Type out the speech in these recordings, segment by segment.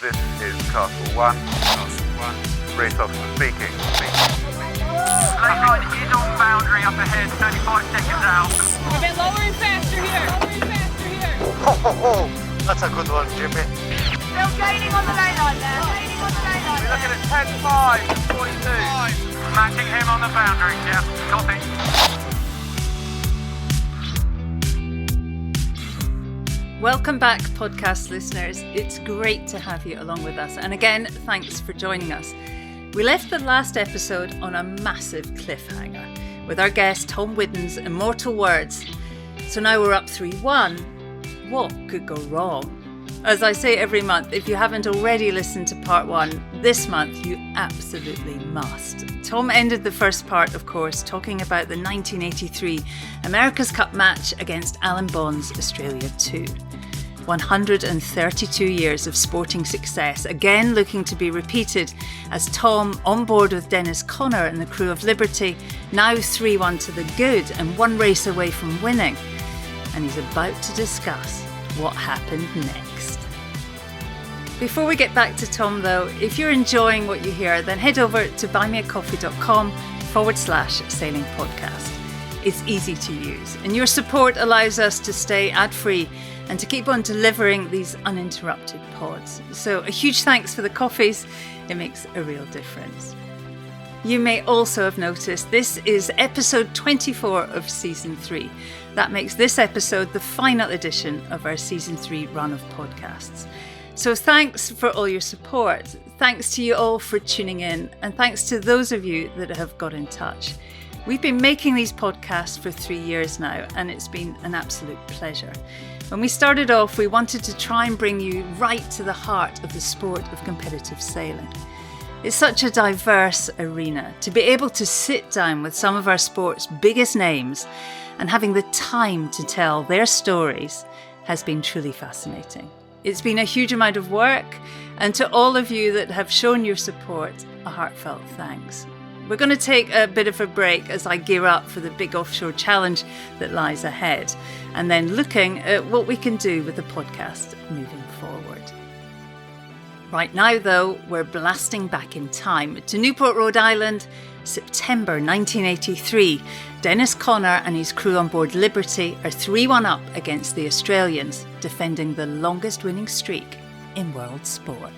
This is Castle 1. Race officer speaking. Lane line is on boundary up ahead, 35 seconds out. A bit lower and faster here. Ho, ho, ho. That's a good one, Jimmy. Still gaining on the lane line there. We're looking at 10.5, 42. Matching him on the boundary, yeah. Copy. Welcome back, podcast listeners. It's great to have you along with us. And again, thanks for joining us. We left the last episode on a massive cliffhanger with our guest Tom Whidden's immortal words. So now we're up 3-1. What could go wrong? As I say every month, if you haven't already listened to part 1, this month you absolutely must. Tom ended the first part, of course, talking about the 1983 America's Cup match against Alan Bond's Australia 2. 132 years of sporting success, again looking to be repeated as Tom, on board with Dennis Conner and the crew of Liberty, now 3-1 to the good and one race away from winning. And he's about to discuss what happened next. Before we get back to Tom though, if you're enjoying what you hear, then head over to buymeacoffee.com/sailing podcast. It's easy to use and your support allows us to stay ad-free and to keep on delivering these uninterrupted pods. So a huge thanks for the coffees, it makes a real difference. You may also have noticed this is episode 24 of season 3. That makes this episode the final edition of our season 3 run of podcasts. So thanks for all your support. Thanks to you all for tuning in, and thanks to those of you that have got in touch. We've been making these podcasts for 3 years now, and it's been an absolute pleasure. When we started off, we wanted to try and bring you right to the heart of the sport of competitive sailing. It's such a diverse arena. To be able to sit down with some of our sport's biggest names and having the time to tell their stories has been truly fascinating. It's been a huge amount of work, and to all of you that have shown your support, a heartfelt thanks. We're going to take a bit of a break as I gear up for the big offshore challenge that lies ahead, and then looking at what we can do with the podcast moving forward. Right now, though, we're blasting back in time to Newport, Rhode Island, September 1983. Dennis Conner and his crew on board Liberty are 3-1 up against the Australians, defending the longest winning streak in world sport.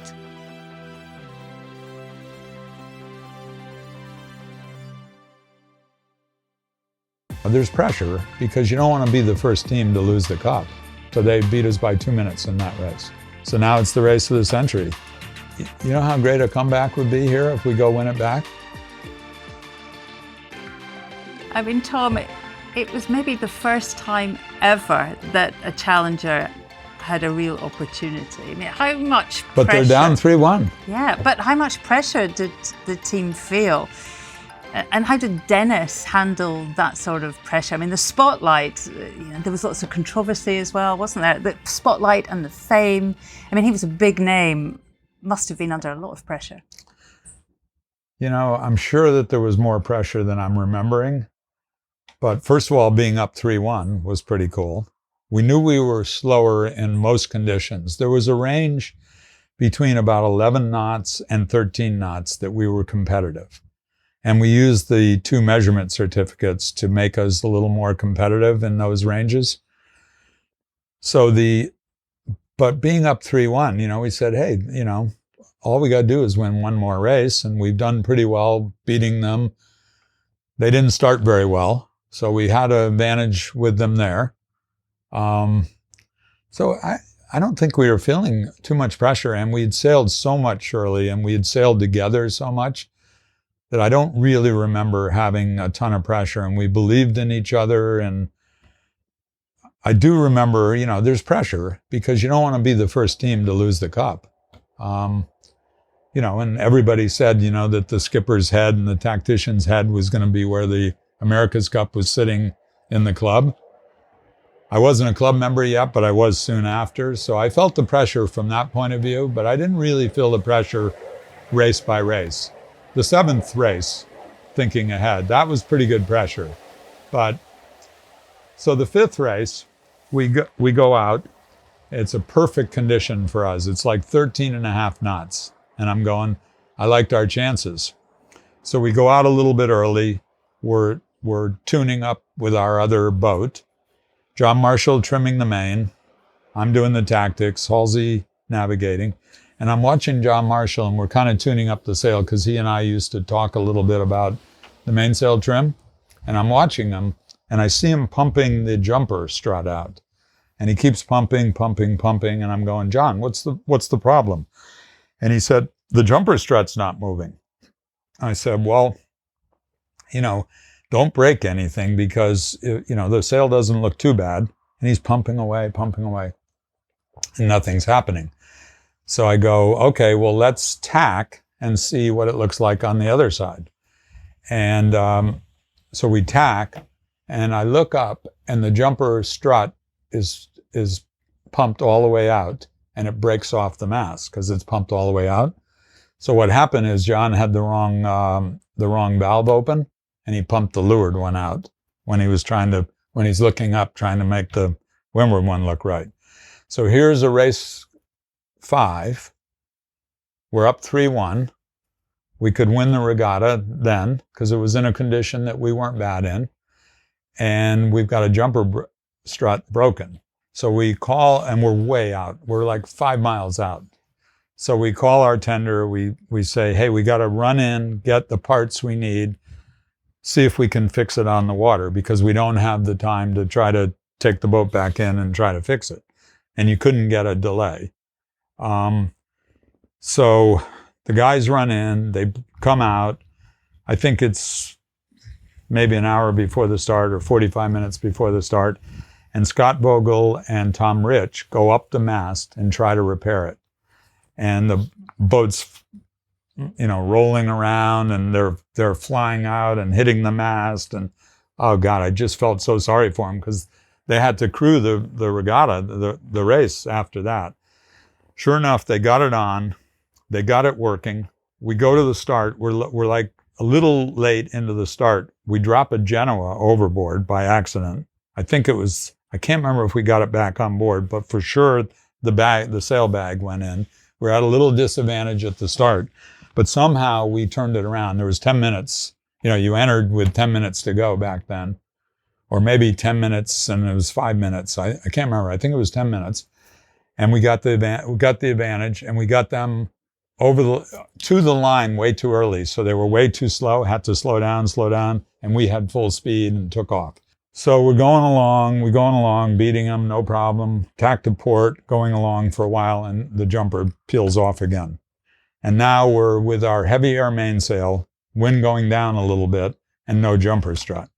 There's pressure because you don't want to be the first team to lose the cup. So they beat us by 2 minutes in that race. So now it's the race of the century. You know how great a comeback would be here if we go win it back? I mean, Tom, it was maybe the first time ever that a challenger had a real opportunity. I mean, how much pressure... But they're down 3-1. Yeah, but how much pressure did the team feel? And how did Dennis handle that sort of pressure? I mean, the spotlight, there was lots of controversy as well, wasn't there? The spotlight and the fame. I mean, he was a big name, must have been under a lot of pressure. You know, I'm sure that there was more pressure than I'm remembering. But first of all, being up 3-1 was pretty cool. We knew we were slower in most conditions. There was a range between about 11 knots and 13 knots that we were competitive. And we used the 2 measurement certificates to make us a little more competitive in those ranges. But being up 3-1, we said, hey, all we got to do is win one more race. And we've done pretty well beating them. They didn't start very well. So we had an advantage with them there. So I don't think we were feeling too much pressure. And we had sailed so much, Shirley, and we had sailed together so much that I don't really remember having a ton of pressure. And we believed in each other. And I do remember, there's pressure because you don't want to be the first team to lose the cup. And everybody said, that the skipper's head and the tactician's head was going to be where the America's Cup was sitting in the club. I wasn't a club member yet, but I was soon after. So I felt the pressure from that point of view, but I didn't really feel the pressure race by race. The 7th race, thinking ahead, that was pretty good pressure. But so the 5th race, we go out It's a perfect condition for us. It's like 13 and a half knots. And I'm going, I liked our chances. So we go out a little bit early. We're tuning up with our other boat. John Marshall trimming the main. I'm doing the tactics, Halsey navigating. And I'm watching John Marshall, and we're kind of tuning up the sail because he and I used to talk a little bit about the mainsail trim. And I'm watching him, and I see him pumping the jumper strut out. And he keeps pumping, and I'm going, John, what's the problem? And he said, the jumper strut's not moving. I said, well, don't break anything because, the sail doesn't look too bad. And he's pumping away, and nothing's happening. So I go, okay, well, let's tack and see what it looks like on the other side. And so we tack, and I look up, and the jumper strut is pumped all the way out, and it breaks off the mast because it's pumped all the way out. So what happened is John had the wrong valve open, and he pumped the leeward one out when he's looking up trying to make the windward one look right. So here's a race 5. We're up 3-1. We could win the regatta then because it was in a condition that we weren't bad in. And we've got a jumper strut broken. So we call, and we're way out. We're like 5 miles out. So we call our tender. We say, hey, we got to run in, get the parts we need, see if we can fix it on the water because we don't have the time to try to take the boat back in and try to fix it. And you couldn't get a delay. So the guys run in, they come out. I think it's maybe an hour before the start or 45 minutes before the start. And Scott Vogel and Tom Rich go up the mast and try to repair it. And the boat's, rolling around, and they're flying out and hitting the mast. And oh God, I just felt so sorry for them because they had to crew the regatta, the race after that. Sure enough, they got it on. They got it working. We go to the start. We're like a little late into the start. We drop a Genoa overboard by accident. I can't remember if we got it back on board, but for sure the sail bag went in. We're at a little disadvantage at the start, but somehow we turned it around. There was 10 minutes. You entered with 10 minutes to go back then, or maybe 10 minutes and it was 5 minutes. I can't remember. I think it was 10 minutes. And we got the advantage, and we got them to the line way too early. So they were way too slow, had to slow down, and we had full speed and took off. So we're going along, beating them, no problem. Tack to port, going along for a while, and the jumper peels off again. And now we're with our heavy air mainsail, wind going down a little bit, and no jumper strut.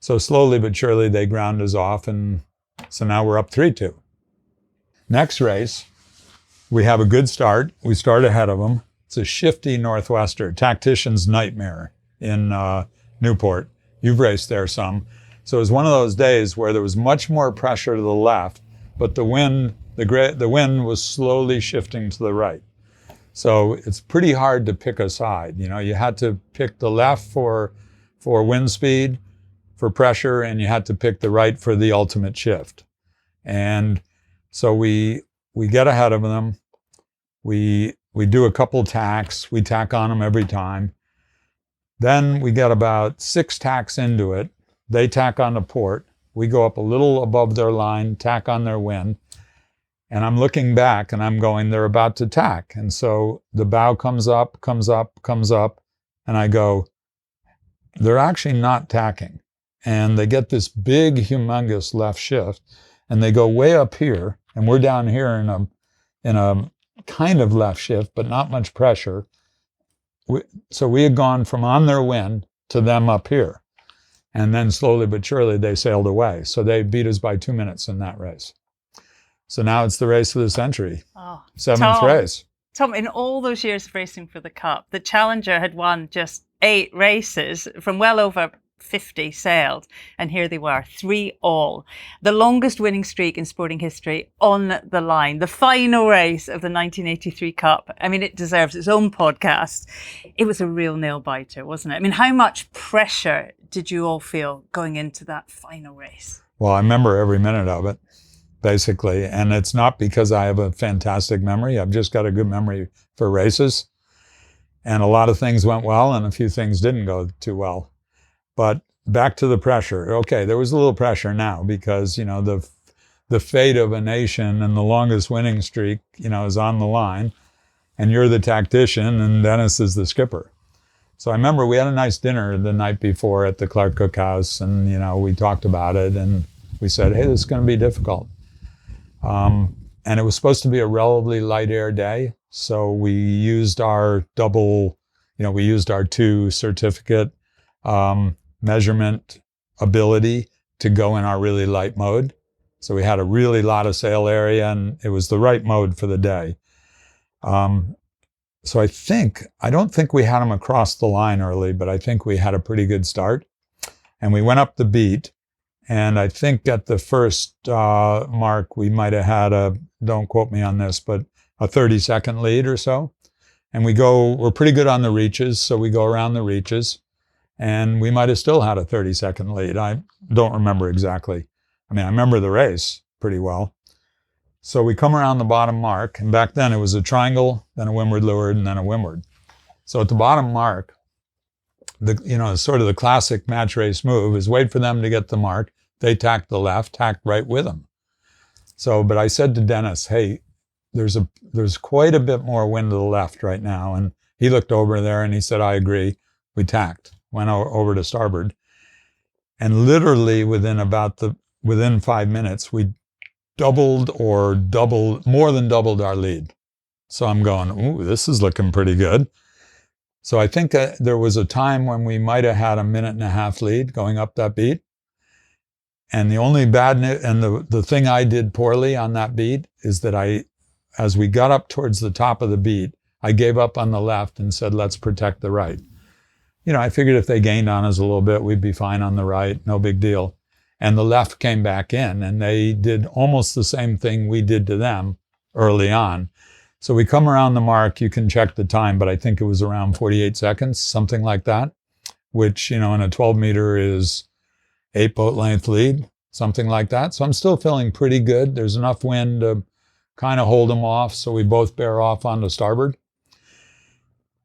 So slowly but surely they ground us off, and so now we're up 3-2. Next race, we have a good start. We start ahead of them. It's a shifty northwester, tactician's nightmare in Newport. You've raced there some. So it was one of those days where there was much more pressure to the left, but the wind was slowly shifting to the right. So it's pretty hard to pick a side. You had to pick the left for wind speed, for pressure, and you had to pick the right for the ultimate shift. And so we get ahead of them. We do a couple tacks. We tack on them every time. Then we get about 6 tacks into it. They tack on the port. We go up a little above their line, tack on their wind. And I'm looking back and I'm going, they're about to tack. And so the bow comes up. And I go, they're actually not tacking. And they get this big, humongous left shift. And they go way up here. And we're down here in a kind of left shift, but not much pressure. So we had gone from on their wind to them up here. And then slowly but surely they sailed away. So they beat us by 2 minutes in that race. So now it's the race of the century. Oh, 7th race. Tom, in all those years of racing for the Cup, the Challenger had won just 8 races from well over 50 sailed, and here they were, 3-all. The longest winning streak in sporting history on the line. The final race of the 1983 Cup. I mean, it deserves its own podcast. It was a real nail-biter, wasn't it? I mean, how much pressure did you all feel going into that final race? Well, I remember every minute of it basically. And it's not because I have a fantastic memory. I've just got a good memory for races. And a lot of things went well and a few things didn't go too well. But back to the pressure. Okay, there was a little pressure now because, you know, the fate of a nation and the longest winning streak, you know, is on the line. And you're the tactician and Dennis is the skipper. So I remember we had a nice dinner the night before at the Clark Cookhouse, and, you know, we talked about it and we said, hey, this is going to be difficult. And it was supposed to be a relatively light air day. So we used our we used our 2 certificate measurement ability to go in our really light mode. So we had a really lot of sail area and it was the right mode for the day. So I don't think we had them across the line early, but I think we had a pretty good start. And we went up the beat. And I think at the first mark, we might have had don't quote me on this, but a 30-second lead or so. And we're pretty good on the reaches. So we go around the reaches and we might have still had a 30-second lead. I don't remember exactly. I mean, I remember the race pretty well. So we come around the bottom mark, and back then it was a triangle, then a windward leeward, and then a windward. So at the bottom mark, sort of the classic match race move is wait for them to get the mark. They tack the left, tack right with them. So, but I said to Dennis, hey, there's quite a bit more wind to the left right now. And he looked over there and he said, I agree. We tacked, went over to starboard. And literally within 5 minutes, we more than doubled our lead. So I'm going, ooh, this is looking pretty good. So I think there was a time when we might have had a 1.5-minute lead going up that beat. And the only bad news, and the thing I did poorly on that beat is that as we got up towards the top of the beat, I gave up on the left and said, let's protect the right. You know, I figured if they gained on us a little bit, we'd be fine on the right, no big deal. And the left came back in and they did almost the same thing we did to them early on. So we come around the mark, you can check the time, but I think it was around 48 seconds, something like that, which, you know, in a 12 meter is 8 boat length lead, something like that. So I'm still feeling pretty good. There's enough wind to kind of hold them off. So we both bear off onto starboard.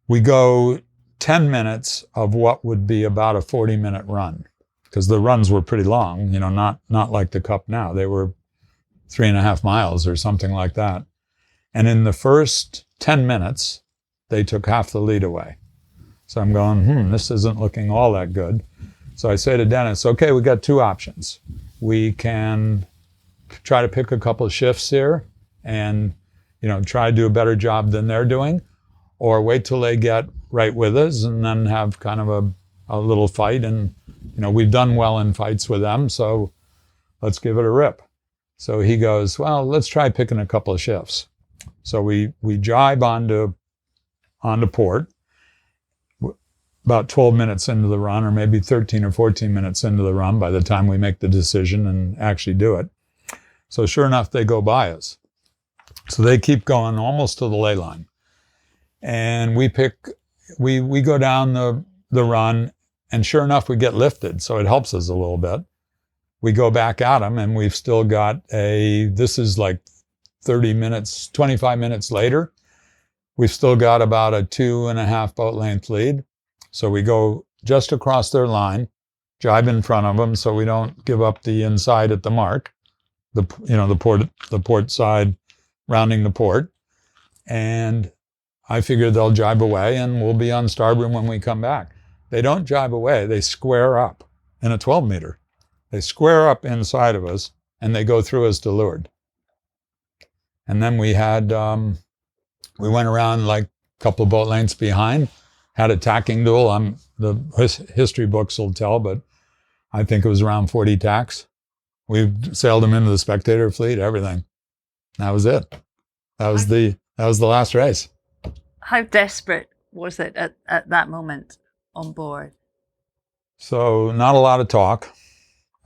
We go 10 minutes of what would be about a 40-minute run, because the runs were pretty long, you know, not like the Cup now. They were 3.5 miles or something like that. And in the first 10 minutes, they took half the lead away. So I'm going, this isn't looking all that good. So I say to Dennis, okay, we got 2 options. We can try to pick a couple of shifts here and, you know, try to do a better job than they're doing, or wait till they get right with us and then have kind of a little fight. And, you know, we've done well in fights with them, so let's give it a rip. So he goes, well, let's try picking a couple of shifts. So we jibe onto port about 12 minutes into the run, or maybe 13 or 14 minutes into the run by the time we make the decision and actually do it. So sure enough, they go by us. So they keep going almost to the ley line. And we go down the run, and sure enough, we get lifted. So it helps us a little bit. We go back at them, and we've still got this is like 30 minutes, 25 minutes later, we've still got about a 2.5 boat length lead. So we go just across their line, jibe in front of them so we don't give up the inside at the mark, the port side, rounding the port. And I figure they'll jibe away and we'll be on starboard when we come back. They don't jibe away, they square up in a 12 meter. They square up inside of us and they go through us to leeward. And then we went around like a couple of boat lengths behind, had a tacking duel. The history books will tell, but I think it was around 40 tacks. We sailed them into the spectator fleet, everything. That was it. That was the last race. How desperate was it at that moment on board? So not a lot of talk.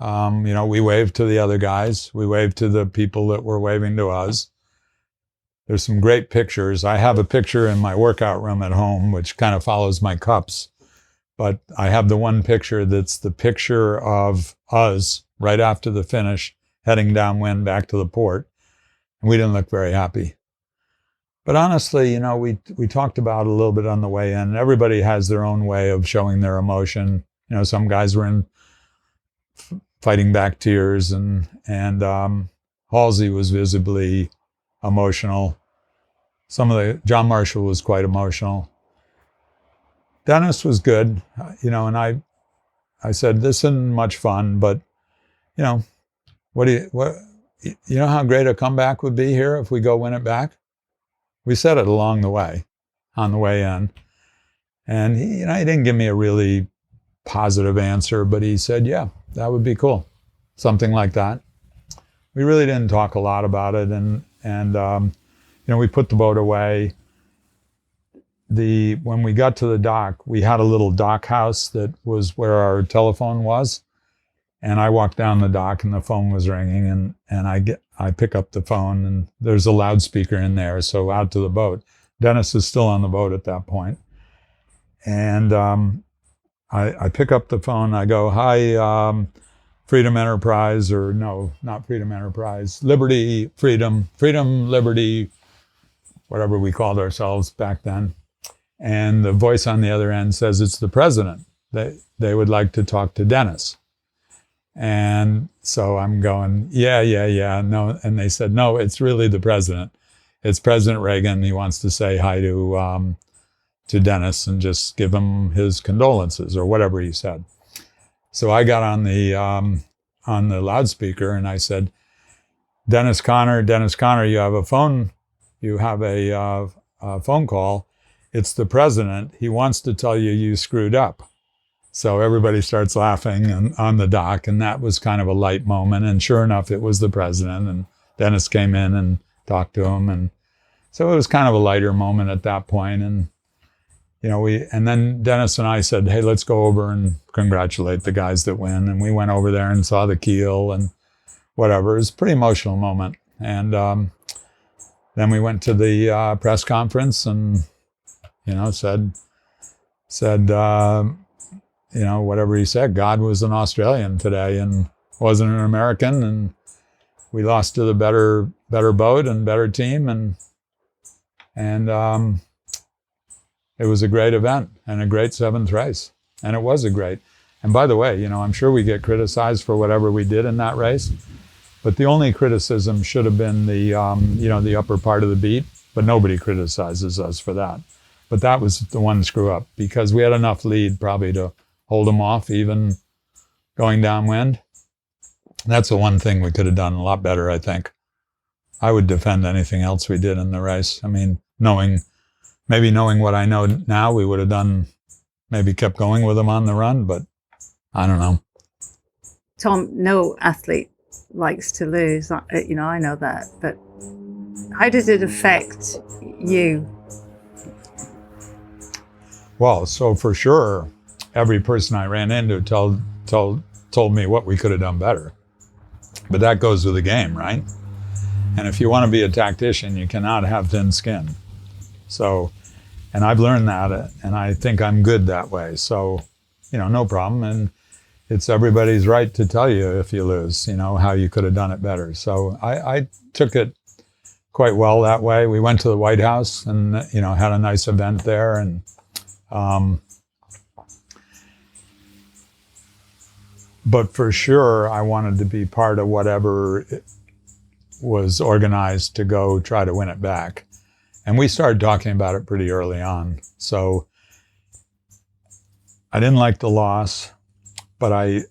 We waved to the other guys. We waved to the people that were waving to us. There's some great pictures. I have a picture in my workout room at home, which kind of follows my cups. But I have the one picture that's the picture of us right after the finish heading downwind back to the port. And we didn't look very happy. But honestly, we talked about it a little bit on the way in. Everybody has their own way of showing their emotion. Some guys were fighting back tears, and Halsey was visibly emotional. John Marshall was quite emotional. Dennis was good, and I said, this isn't much fun, but, how great a comeback would be here if we go win it back? We said it along the way, on the way in. And he didn't give me a really positive answer, but he said, yeah, that would be cool. Something like that. We really didn't talk a lot about it. And we put the boat away. When we got to the dock, we had a little dock house that was where our telephone was. And I walked down the dock and the phone was ringing, and I pick up the phone, and there's a loudspeaker in there. So out to the boat. Dennis is still on the boat at that point. And I pick up the phone. I go, hi, Freedom Enterprise, or no, not Freedom Enterprise, Liberty, Freedom, Liberty, whatever we called ourselves back then. And the voice on the other end says, it's the president. They would like to talk to Dennis. And so I'm going, yeah, no. And they said, no, it's really the president. It's President Reagan. He wants to say hi to Dennis and just give him his condolences, or whatever he said. So I got on the loudspeaker and I said, Dennis Connor, you have a phone call. It's the president. He wants to tell you screwed up. So everybody starts laughing on the dock, and that was kind of a light moment. And sure enough, it was the president, and Dennis came in and talked to him. And so it was kind of a lighter moment at that point. And, and then Dennis and I said, hey, let's go over and congratulate the guys that win. And we went over there and saw the keel and whatever. It was a pretty emotional moment. And then we went to the press conference and, said, whatever he said, God was an Australian today and wasn't an American, and we lost to the better boat and better team, and it was a great event and a great seventh race, and it was a great. And by the way, I'm sure we get criticized for whatever we did in that race, but the only criticism should have been the upper part of the beat, but nobody criticizes us for that. But that was the one screw up, because we had enough lead probably to hold them off, even going downwind. That's the one thing we could have done a lot better, I think. I would defend anything else we did in the race. I mean, knowing what I know now, we would have maybe kept going with them on the run, but I don't know. Tom, no athlete likes to lose. I know that, but how does it affect you? Well, so for sure, every person I ran into told me what we could have done better. But that goes with the game, right? And if you want to be a tactician, you cannot have thin skin. So, and I've learned that, and I think I'm good that way. So, no problem. And it's everybody's right to tell you if you lose, how you could have done it better. So I took it quite well that way. We went to the White House and, had a nice event there. And but for sure, I wanted to be part of whatever was organized to go try to win it back. And we started talking about it pretty early on. So I didn't like the loss, but I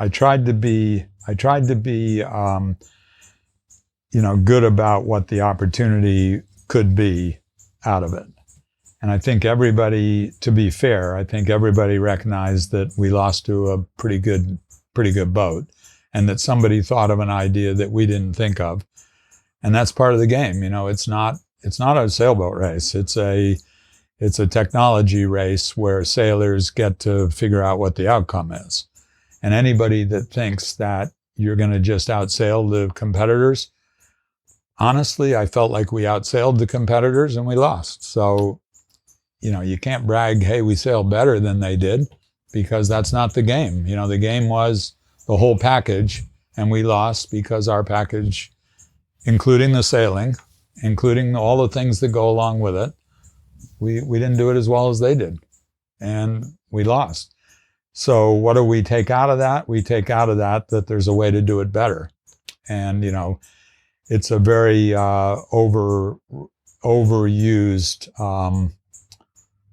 tried to be good about what the opportunity could be out of it. And I think everybody, to be fair, recognized that we lost to a pretty good boat, and that somebody thought of an idea that we didn't think of. And that's part of the game. It's not a sailboat race. It's a technology race where sailors get to figure out what the outcome is. And anybody that thinks that you're going to just outsail the competitors, honestly, I felt like we outsailed the competitors and we lost. So, you can't brag, hey, we sailed better than they did, because that's not the game. The game was the whole package, and we lost because our package, including the sailing, including all the things that go along with it, we didn't do it as well as they did, and we lost. So what do we take out of that? We take out of that there's a way to do it better. And, you know, it's a very overused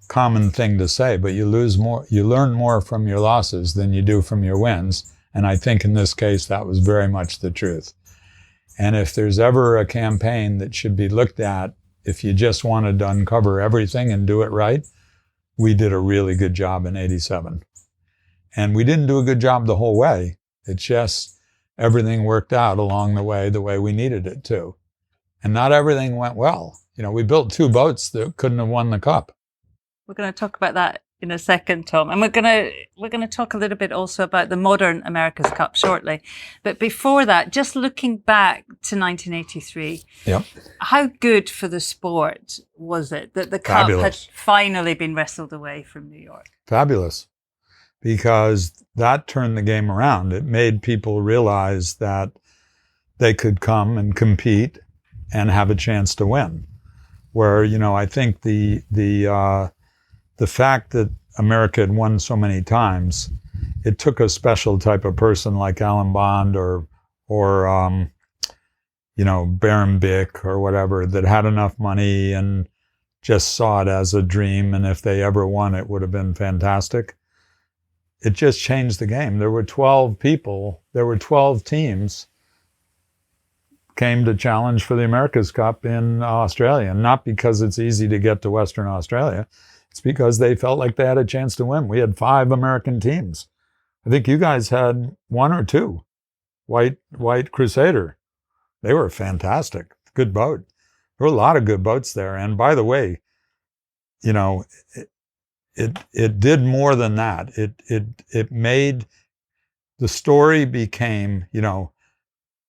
common thing to say, but you learn more from your losses than you do from your wins. And I think in this case, that was very much the truth. And if there's ever a campaign that should be looked at, if you just wanted to uncover everything and do it right, we did a really good job in 87. And we didn't do a good job the whole way. It's just everything worked out along the way we needed it to. And not everything went well. You know, we built 2 boats that couldn't have won the cup. We're going to talk about that in a second, Tom. And we're going to talk a little bit also about the modern America's Cup shortly. But before that, just looking back to 1983, yep. How good for the sport was it that the Fabulous. Cup had finally been wrestled away from New York? Fabulous. Because that turned the game around. It made people realize that they could come and compete and have a chance to win. Where, you know, I think the fact that America had won so many times, it took a special type of person like Alan Bond or you know, Baron Bick or whatever that had enough money and just saw it as a dream. And if they ever won, it would have been fantastic. It just changed the game. There were 12 teams came to challenge for the America's Cup in Australia. Not because it's easy to get to Western Australia. It's because they felt like they had a chance to win. We had 5 American teams. I think you guys had 1 or 2. White Crusader. They were fantastic. Good boat. There were a lot of good boats there. And by the way, you know, it did more than that. It made, the story became, you know,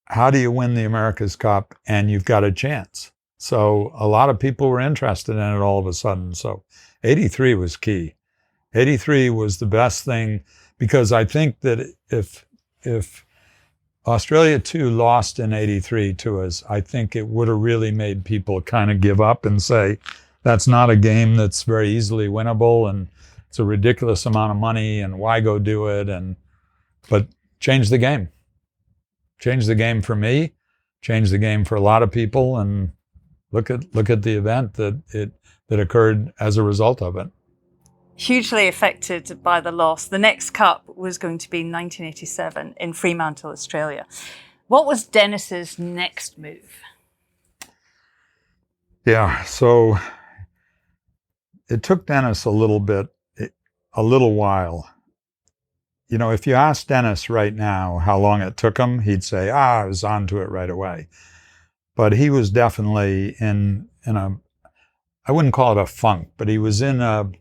how do you win the America's Cup and you've got a chance? So a lot of people were interested in it all of a sudden. So 83 was key. 83 was the best thing, because I think that if Australia 2 lost in 83 to us, I think it would have really made people kind of give up and say, that's not a game that's very easily winnable, and it's a ridiculous amount of money, and why go do it? But change the game. Change the game for me, change the game for a lot of people, and look at the event that occurred as a result of it. Hugely affected by the loss. The next cup was going to be 1987 in Fremantle, Australia. What was Dennis's next move? Yeah, so it took Dennis a little while. You know, if you ask Dennis right now how long it took him, he'd say, I was onto it right away. But he was definitely in a, I wouldn't call it a funk, but he was in a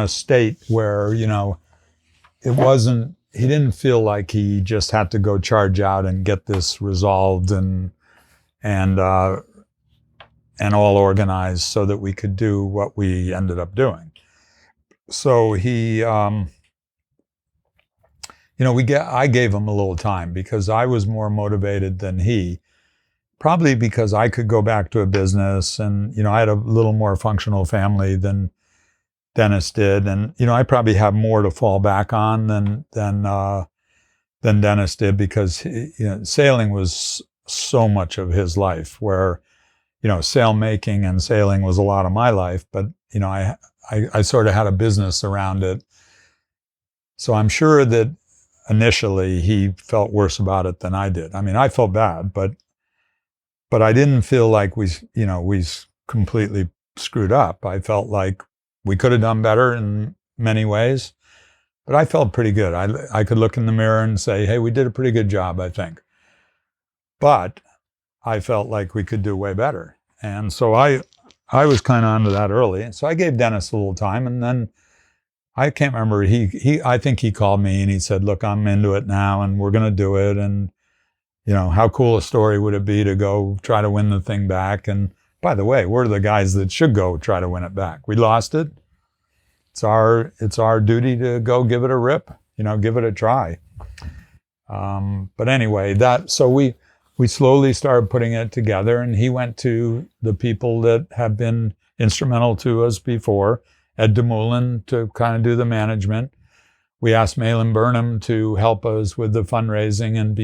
state where, you know, he didn't feel like he just had to go charge out and get this resolved and all organized so that we could do what we ended up doing. So he, you know, I gave him a little time because I was more motivated than he, probably because I could go back to a business, and, you know, I had a little more functional family than Dennis did. And, you know, I probably have more to fall back on than Dennis did, because, you know, sailing was so much of his life, where, you know, sail making and sailing was a lot of my life, but, you know, I sort of had a business around it. So I'm sure that initially he felt worse about it than I did. I mean, I felt bad, but I didn't feel like we completely screwed up. I felt like we could have done better in many ways, but I felt pretty good. I could look in the mirror and say, hey, we did a pretty good job, I think. But I felt like we could do way better. And so I was kind of onto that early. So I gave Dennis a little time, and then I can't remember, I think he called me and he said, look, I'm into it now and we're going to do it. And, you know, how cool a story would it be to go try to win the thing back? And by the way, we're the guys that should go try to win it back. We lost it. It's our duty to go give it a rip, you know, give it a try. But anyway, so we slowly started putting it together, and he went to the people that have been instrumental to us before, Ed DeMoulin to kind of do the management. We asked Malin Burnham to help us with the fundraising and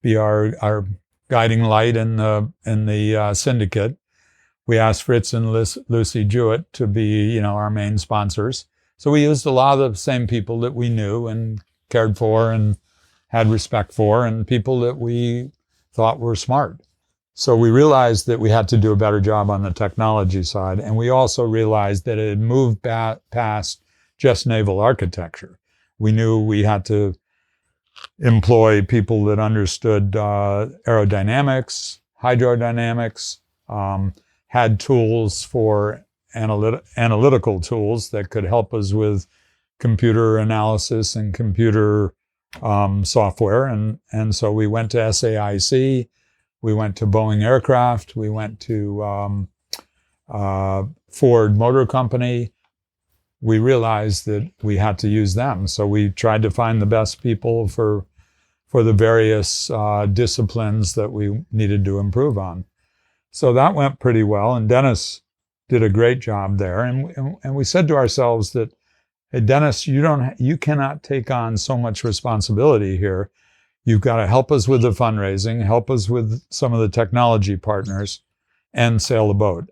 be our guiding light in the syndicate. We asked Fritz and Lucy Jewett to be, our main sponsors. So we used a lot of the same people that we knew and cared for and had respect for, and people that we thought were smart. So we realized that we had to do a better job on the technology side, and we also realized that it had moved past just naval architecture. We knew we had to employ people that understood aerodynamics, hydrodynamics, had tools for analytical tools that could help us with computer analysis and computer software. And so we went to SAIC, we went to Boeing Aircraft, we went to Ford Motor Company. We realized that we had to use them. So we tried to find the best people for the various disciplines that we needed to improve on. So that went pretty well, and Dennis did a great job there. And we said to ourselves that, hey, Dennis, you cannot take on so much responsibility here. You've got to help us with the fundraising, help us with some of the technology partners, and sail the boat.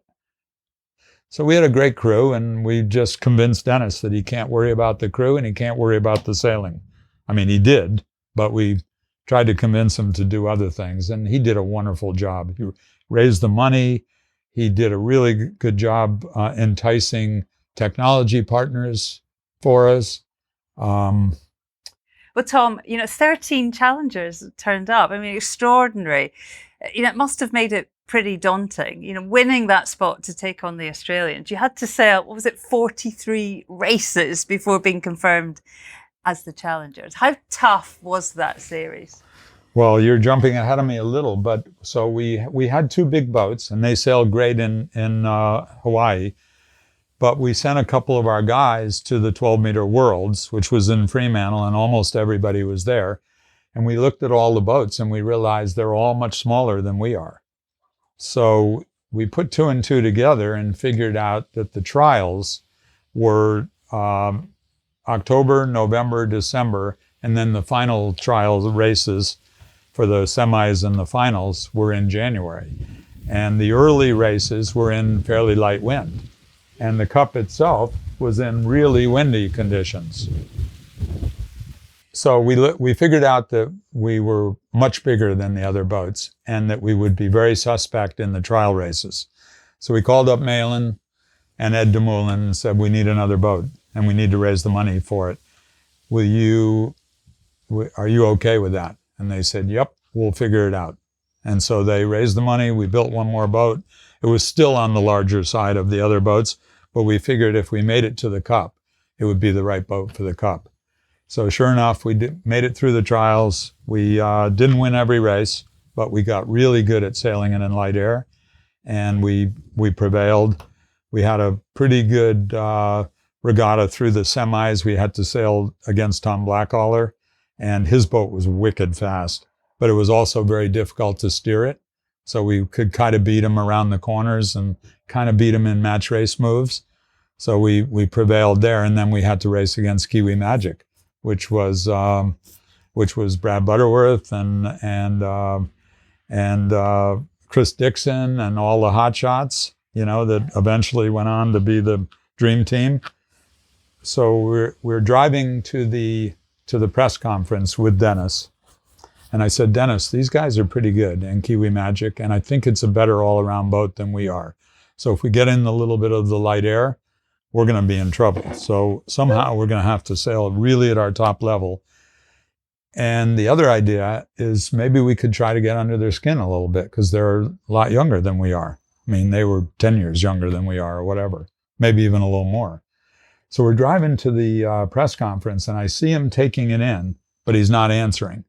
So we had a great crew, and we just convinced Dennis that he can't worry about the crew and he can't worry about the sailing. I mean, he did, but we tried to convince him to do other things, and he did a wonderful job. He raised the money. He did a really good job enticing technology partners for us. Well, Tom, 13 challengers turned up. I mean, extraordinary. It must have made it pretty daunting, winning that spot to take on the Australians. You had to sail, 43 races before being confirmed as the challengers. How tough was that series? Well, you're jumping ahead of me a little, but so we had two big boats, and they sailed great in Hawaii. But we sent a couple of our guys to the 12-meter Worlds, which was in Fremantle, and almost everybody was there. And we looked at all the boats, and we realized they're all much smaller than we are. So we put two and two together and figured out that the trials were October, November, December, and then the final trials races for the semis and the finals were in January. And the early races were in fairly light wind. And the cup itself was in really windy conditions. So we figured out that we were much bigger than the other boats and that we would be very suspect in the trial races. So we called up Malin and Ed DeMoulin and said, we need another boat and we need to raise the money for it. Are you okay with that? And they said, yep, we'll figure it out. And so they raised the money. We built one more boat. It was still on the larger side of the other boats, but we figured if we made it to the cup, it would be the right boat for the cup. So sure enough, we made it through the trials. We didn't win every race, but we got really good at sailing in light air, and we prevailed. We had a pretty good regatta through the semis. We had to sail against Tom Blackaller, and his boat was wicked fast, but it was also very difficult to steer it. So we could kind of beat him around the corners and kind of beat him in match race moves. So we prevailed there, and then we had to race against Kiwi Magic, which was Brad Butterworth and Chris Dixon and all the hot shots, that eventually went on to be the dream team. So we're driving to the press conference with Dennis. And I said, Dennis, these guys are pretty good in Kiwi Magic, and I think it's a better all-around boat than we are. So if we get in a little bit of the light air, we're going to be in trouble. So somehow we're going to have to sail really at our top level. And the other idea is maybe we could try to get under their skin a little bit because they're a lot younger than we are. I mean, they were 10 years younger than we are or whatever, maybe even a little more. So we're driving to the press conference, and I see him taking it in, but he's not answering.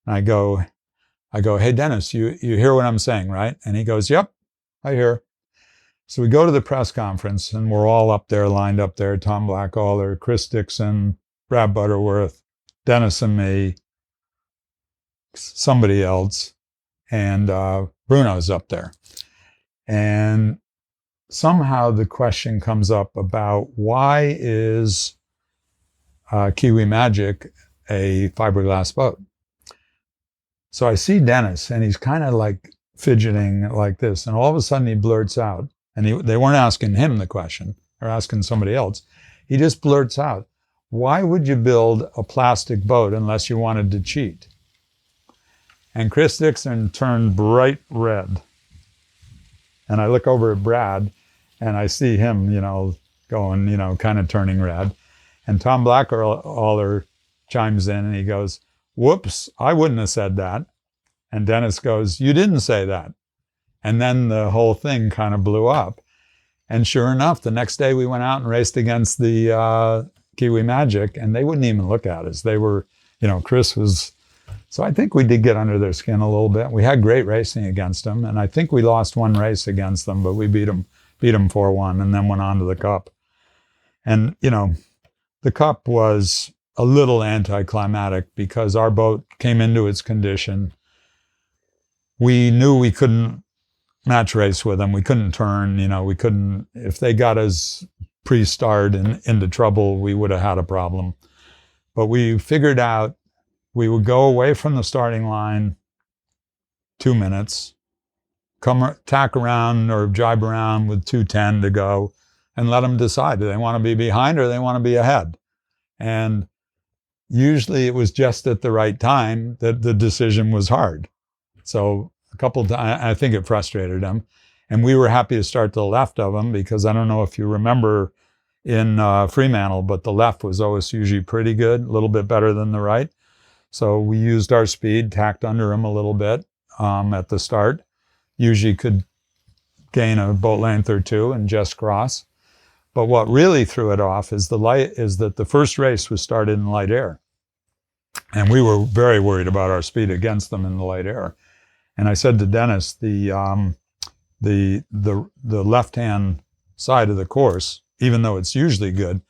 And I go, hey, Dennis, you hear what I'm saying, right? And he goes, yep, I hear. So we go to the press conference, and we're all up there, lined up there, Tom Blackaller, Chris Dixon, Brad Butterworth, Dennis and me, somebody else, and Bruno's up there. And somehow the question comes up about why is Kiwi Magic a fiberglass boat? So I see Dennis, and he's kind of like fidgeting like this, and all of a sudden he blurts out, and they weren't asking him the question, they're asking somebody else. He just blurts out, why would you build a plastic boat unless you wanted to cheat? And Chris Dixon turned bright red. And I look over at Brad, and I see him, going, kind of turning red. And Tom Blackaller chimes in, and he goes, whoops, I wouldn't have said that. And Dennis goes, you didn't say that. And then the whole thing kind of blew up. And sure enough, the next day we went out and raced against the Kiwi Magic, and they wouldn't even look at us. They were, Chris was... So I think we did get under their skin a little bit. We had great racing against them, and I think we lost one race against them, but we beat them 4-1 and then went on to the Cup. And, the Cup was a little anticlimactic because our boat came into its condition. We knew we couldn't match race with them. We couldn't turn, we couldn't, if they got us pre-start and into trouble, we would have had a problem. But we figured out we would go away from the starting line 2 minutes, tack around or jibe around with 2:10 to go, and let them decide. Do they want to be behind or they want to be ahead? And usually it was just at the right time that the decision was hard. So a couple of times, I think it frustrated them. And we were happy to start to the left of them because I don't know if you remember in Fremantle, but the left was always usually pretty good, a little bit better than the right. So we used our speed, tacked under them a little bit at the start. Usually could gain a boat length or two and just cross. But what really threw it off is that the first race was started in light air. And we were very worried about our speed against them in the light air. And I said to Dennis, the left-hand side of the course, even though it's usually good,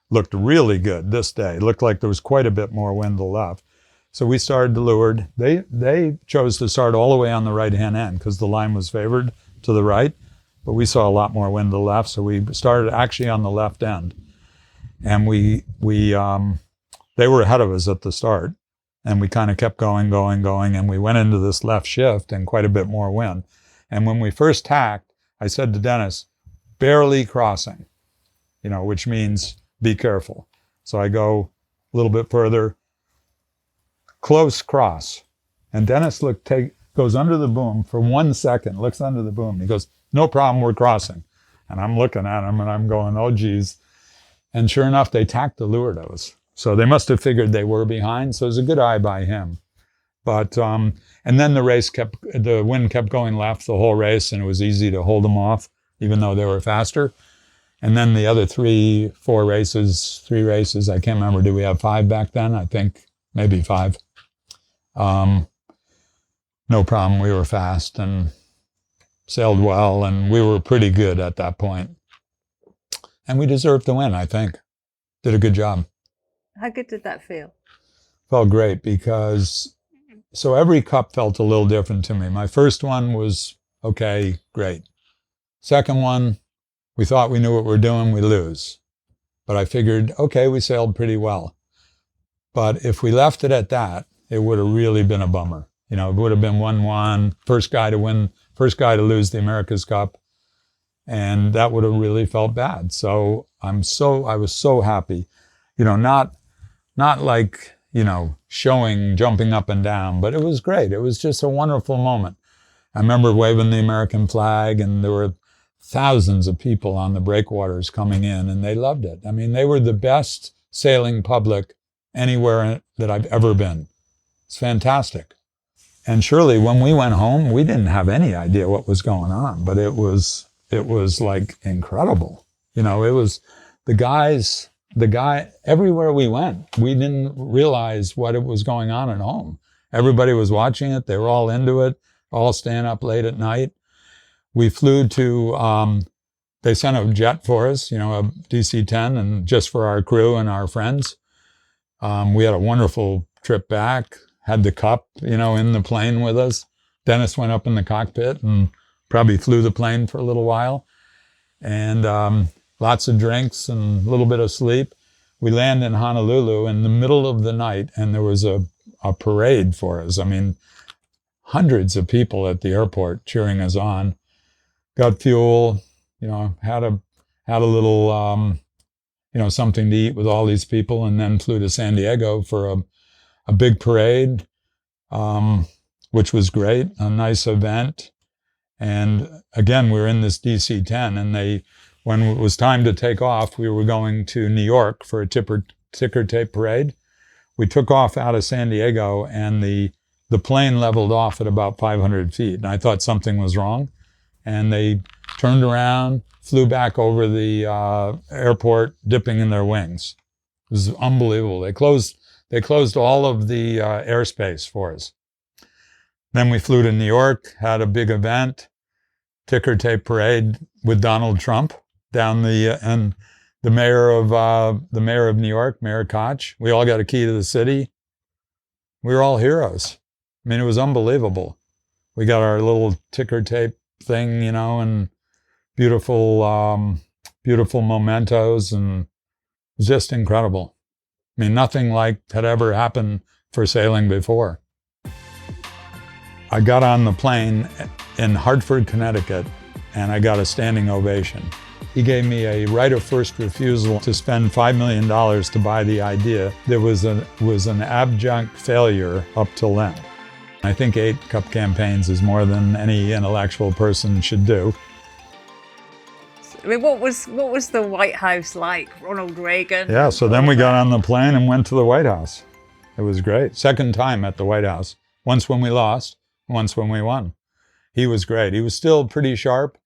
looked really good this day. It looked like there was quite a bit more wind to the left. So we started to leeward. They chose to start all the way on the right-hand end because the line was favored to the right, but we saw a lot more wind to the left, so we started actually on the left end. And they were ahead of us at the start, and we kind of kept going, and we went into this left shift and quite a bit more wind. And when we first tacked, I said to Dennis, barely crossing, which means be careful. So I go a little bit further, close cross. And Dennis goes under the boom for 1 second, looks under the boom. He goes, no problem, we're crossing. And I'm looking at him and I'm going, oh geez. And sure enough, they tacked the Luardos. So they must have figured they were behind. So it was a good eye by him. But, and then the wind kept going left the whole race, and it was easy to hold them off, even though they were faster. And then the other three races, I can't remember, did we have 5 back then? I think maybe 5. No problem, we were fast and sailed well, and we were pretty good at that point. And we deserved to win, I think. Did a good job. How good did that feel? Felt great because, so every Cup felt a little different to me. My first one was, okay, great. Second one, we thought we knew what we were doing, we lose. But I figured, okay, we sailed pretty well. But if we left it at that, it would have really been a bummer. It would have been 1-1, first guy to lose the America's Cup. And that would have really felt bad. So I was so happy, not like, showing, jumping up and down, but it was great. It was just a wonderful moment. I remember waving the American flag, and there were thousands of people on the breakwaters coming in, and they loved it. I mean, they were the best sailing public anywhere that I've ever been. It's fantastic. And Shirley, when we went home, we didn't have any idea what was going on, but it was like incredible. It was the guy, everywhere we went, we didn't realize what it was going on at home. Everybody was watching it. They were all into it, all staying up late at night. We flew to, they sent a jet for us, a DC-10, and just for our crew and our friends. We had a wonderful trip back, had the cup, in the plane with us. Dennis went up in the cockpit and probably flew the plane for a little while. And lots of drinks and a little bit of sleep. We land in Honolulu in the middle of the night, and there was a parade for us. I mean, hundreds of people at the airport cheering us on. Got fuel, had a little, something to eat with all these people, and then flew to San Diego for a big parade, which was great, a nice event. And again, we were in this DC-10, and when it was time to take off, we were going to New York for a ticker tape parade. We took off out of San Diego, and the plane leveled off at about 500 feet. And I thought something was wrong. And they turned around, flew back over the airport, dipping in their wings. It was unbelievable. They closed all of the airspace for us. Then we flew to New York, had a big event, ticker tape parade with Donald Trump down and the mayor of New York, Mayor Koch. We all got a key to the city. We were all heroes. I mean, it was unbelievable. We got our little ticker tape thing, and beautiful mementos, and it was just incredible. I mean, nothing like had ever happened for sailing before. I got on the plane in Hartford, Connecticut, and I got a standing ovation. He gave me a right of first refusal to spend $5 million to buy the idea that was an abject failure up till then. I think 8 cup campaigns is more than any intellectual person should do. I mean, what was the White House like? Ronald Reagan? Yeah, so then we got on the plane and went to the White House. It was great. Second time at the White House. Once when we lost, once when we won. He was great. He was still pretty sharp,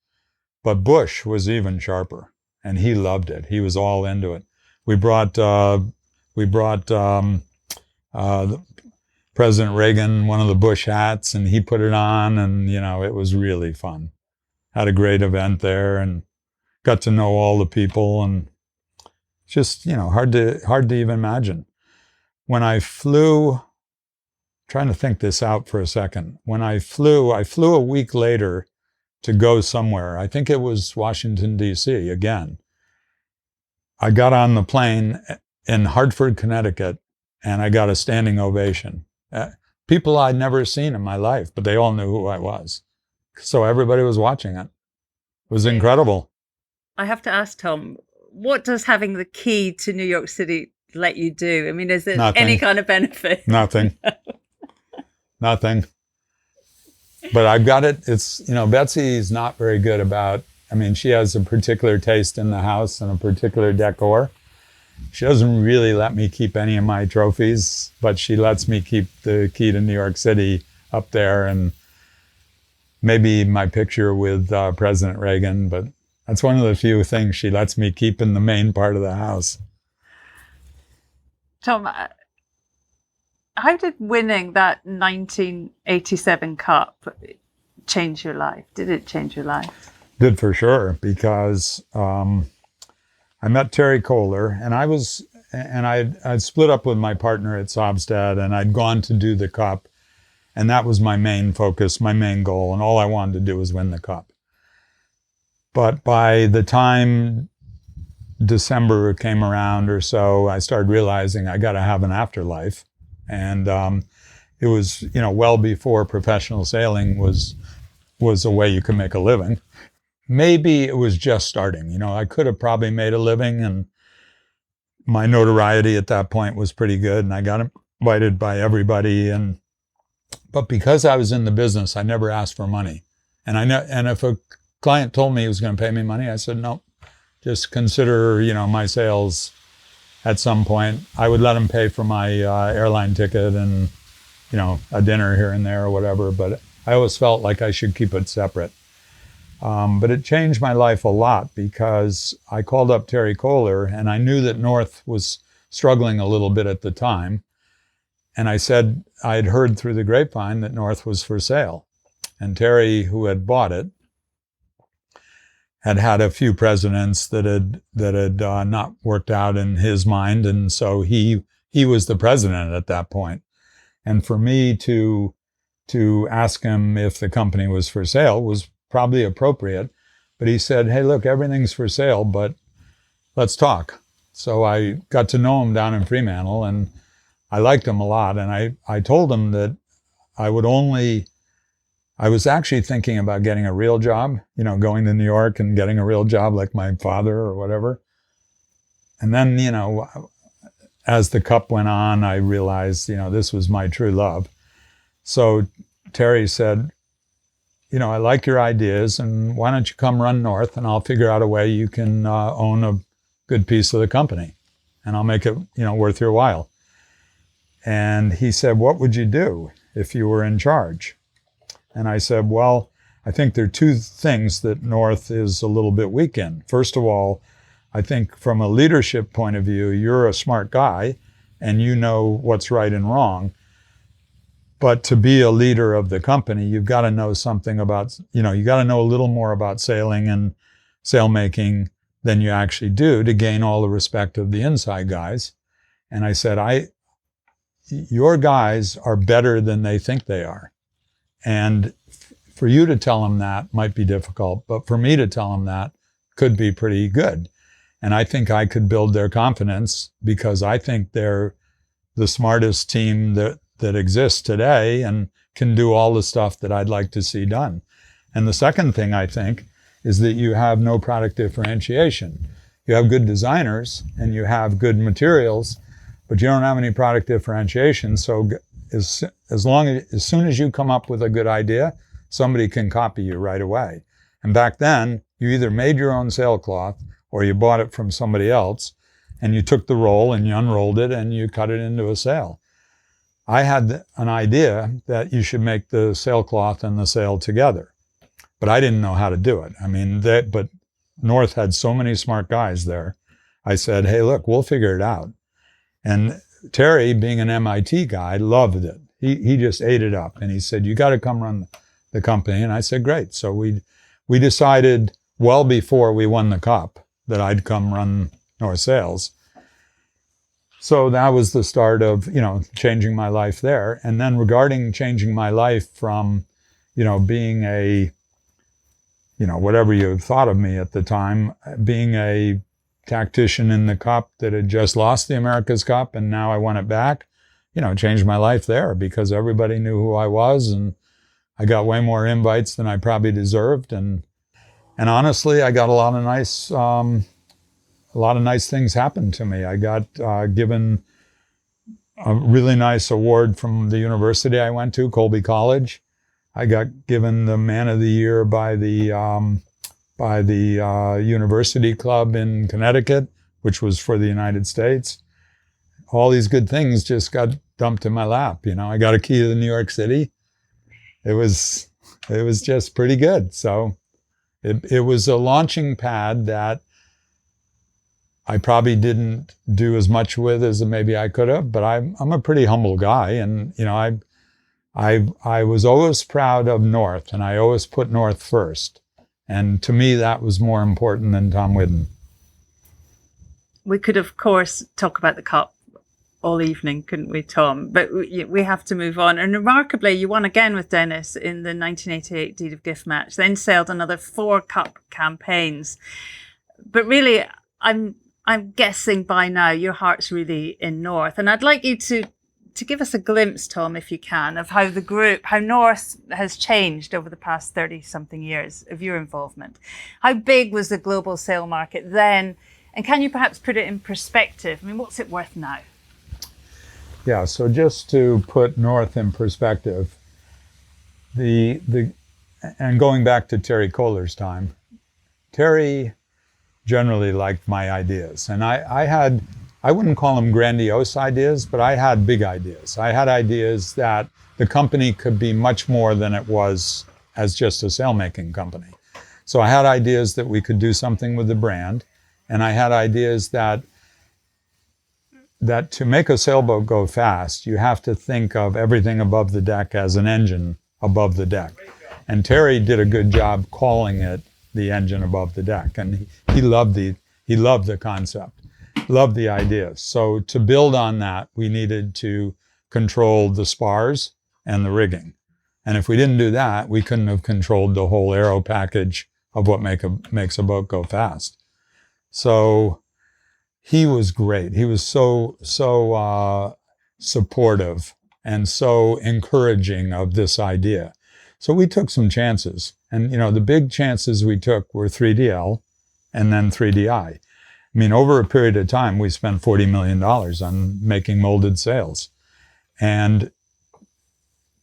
but Bush was even sharper, and he loved it. He was all into it. We brought President Reagan one of the Bush hats, and he put it on, and it was really fun. Had a great event there, and got to know all the people, and just hard to even imagine. When I flew, trying to think this out for a second. When I flew a week later to go somewhere. I think it was Washington, D.C. again. I got on the plane in Hartford, Connecticut, and I got a standing ovation. People I'd never seen in my life, but they all knew who I was. So everybody was watching it. It was incredible. I have to ask, Tom, what does having the key to New York City let you do? I mean, is there any kind of benefit? Nothing. Nothing. But I've got it. It's, Betsy's not very good about, she has a particular taste in the house and a particular decor. She doesn't really let me keep any of my trophies, but she lets me keep the key to New York City up there, and maybe my picture with President Reagan, but that's one of the few things she lets me keep in the main part of the house. Tom, how did winning that 1987 Cup change your life? Did it change your life? Did, for sure, because I met Terry Kohler, and I'd split up with my partner at Sobstad, and I'd gone to do the Cup, and that was my main focus, my main goal, and all I wanted to do was win the Cup. But by the time December came around or so, I started realizing I got to have an afterlife. And it was, well before professional sailing was a way you could make a living. Maybe it was just starting. I could have probably made a living, and my notoriety at that point was pretty good, and I got invited by everybody. But because I was in the business, I never asked for money. And if a client told me he was going to pay me money, I said, no, just consider, my sales at some point. I would let him pay for my airline ticket and, a dinner here and there or whatever, but I always felt like I should keep it separate. But it changed my life a lot because I called up Terry Kohler, and I knew that North was struggling a little bit at the time. And I said, I had heard through the grapevine that North was for sale. And Terry, who had bought it, had a few presidents that had not worked out in his mind, and so he was the president at that point. And for me to ask him if the company was for sale was probably appropriate. But he said, hey, look, everything's for sale, but let's talk. So I got to know him down in Fremantle, and I liked him a lot. And I told him that I was actually thinking about getting a real job, going to New York and getting a real job like my father or whatever. And then, as the cup went on, I realized, this was my true love. So Terry said, I like your ideas, and why don't you come run north, and I'll figure out a way you can own a good piece of the company, and I'll make it, worth your while. And he said, what would you do if you were in charge? And I said, well, I think there are two things that North is a little bit weak in. First of all, I think from a leadership point of view, you're a smart guy and you know what's right and wrong. But to be a leader of the company, you've got to know something about, you got to know a little more about sailing and sailmaking than you actually do to gain all the respect of the inside guys. And I said, your guys are better than they think they are. And for you to tell them that might be difficult, but for me to tell them that could be pretty good. And I think I could build their confidence because I think they're the smartest team that exists today and can do all the stuff that I'd like to see done. And the second thing I think is that you have no product differentiation. You have good designers and you have good materials, but you don't have any product differentiation. So as soon as you come up with a good idea, somebody can copy you right away. And back then, you either made your own sailcloth or you bought it from somebody else, and you took the roll and you unrolled it and you cut it into a sail. I had an idea that you should make the sailcloth and the sail together, but I didn't know how to do it. But North had so many smart guys there. I said, hey, look, we'll figure it out. And Terry, being an MIT guy, loved it. He just ate it up. And he said, you got to come run the company. And I said, great. So we decided well before we won the cup that I'd come run North Sails. So that was the start of, changing my life there. And then regarding changing my life from, being a, whatever you thought of me at the time, being a tactician in the Cup that had just lost the America's Cup and now I won it back, changed my life there because everybody knew who I was and I got way more invites than I probably deserved. And honestly, I got a lot of nice things happened to me. I got given a really nice award from the university I went to, Colby College. I got given the Man of the Year by the University Club in Connecticut, which was for the United States. All these good things just got dumped in my lap. I got a key to New York City. It was just pretty good. So it was a launching pad that I probably didn't do as much with as maybe I could have, but I'm a pretty humble guy. And, I was always proud of North and I always put North first. And to me, that was more important than Tom Whidden. We could, of course, talk about the Cup all evening, couldn't we, Tom? But we have to move on. And remarkably, you won again with Dennis in the 1988 Deed of Gift match, then sailed another 4 Cup campaigns. But really, I'm guessing by now your heart's really in North. And I'd like you to give us a glimpse, Tom, if you can, of how North has changed over the past 30-something years of your involvement. How big was the global sail market then? And can you perhaps put it in perspective? What's it worth now? Yeah, so just to put North in perspective, and going back to Terry Kohler's time, Terry generally liked my ideas. And I wouldn't call them grandiose ideas, but I had big ideas. I had ideas that the company could be much more than it was as just a sailmaking company. So I had ideas that we could do something with the brand, and I had ideas that to make a sailboat go fast, you have to think of everything above the deck as an engine above the deck. And Terry did a good job calling it the engine above the deck, and he loved the concept. Loved the idea. So to build on that, we needed to controlled the spars and the rigging. And if we didn't do that, we couldn't have controlled the whole aero package of what makes a boat go fast. So he was great. He was so supportive and so encouraging of this idea. So we took some chances. And, the big chances we took were 3DL and then 3DI. I mean, over a period of time, we spent $40 million on making molded sails. And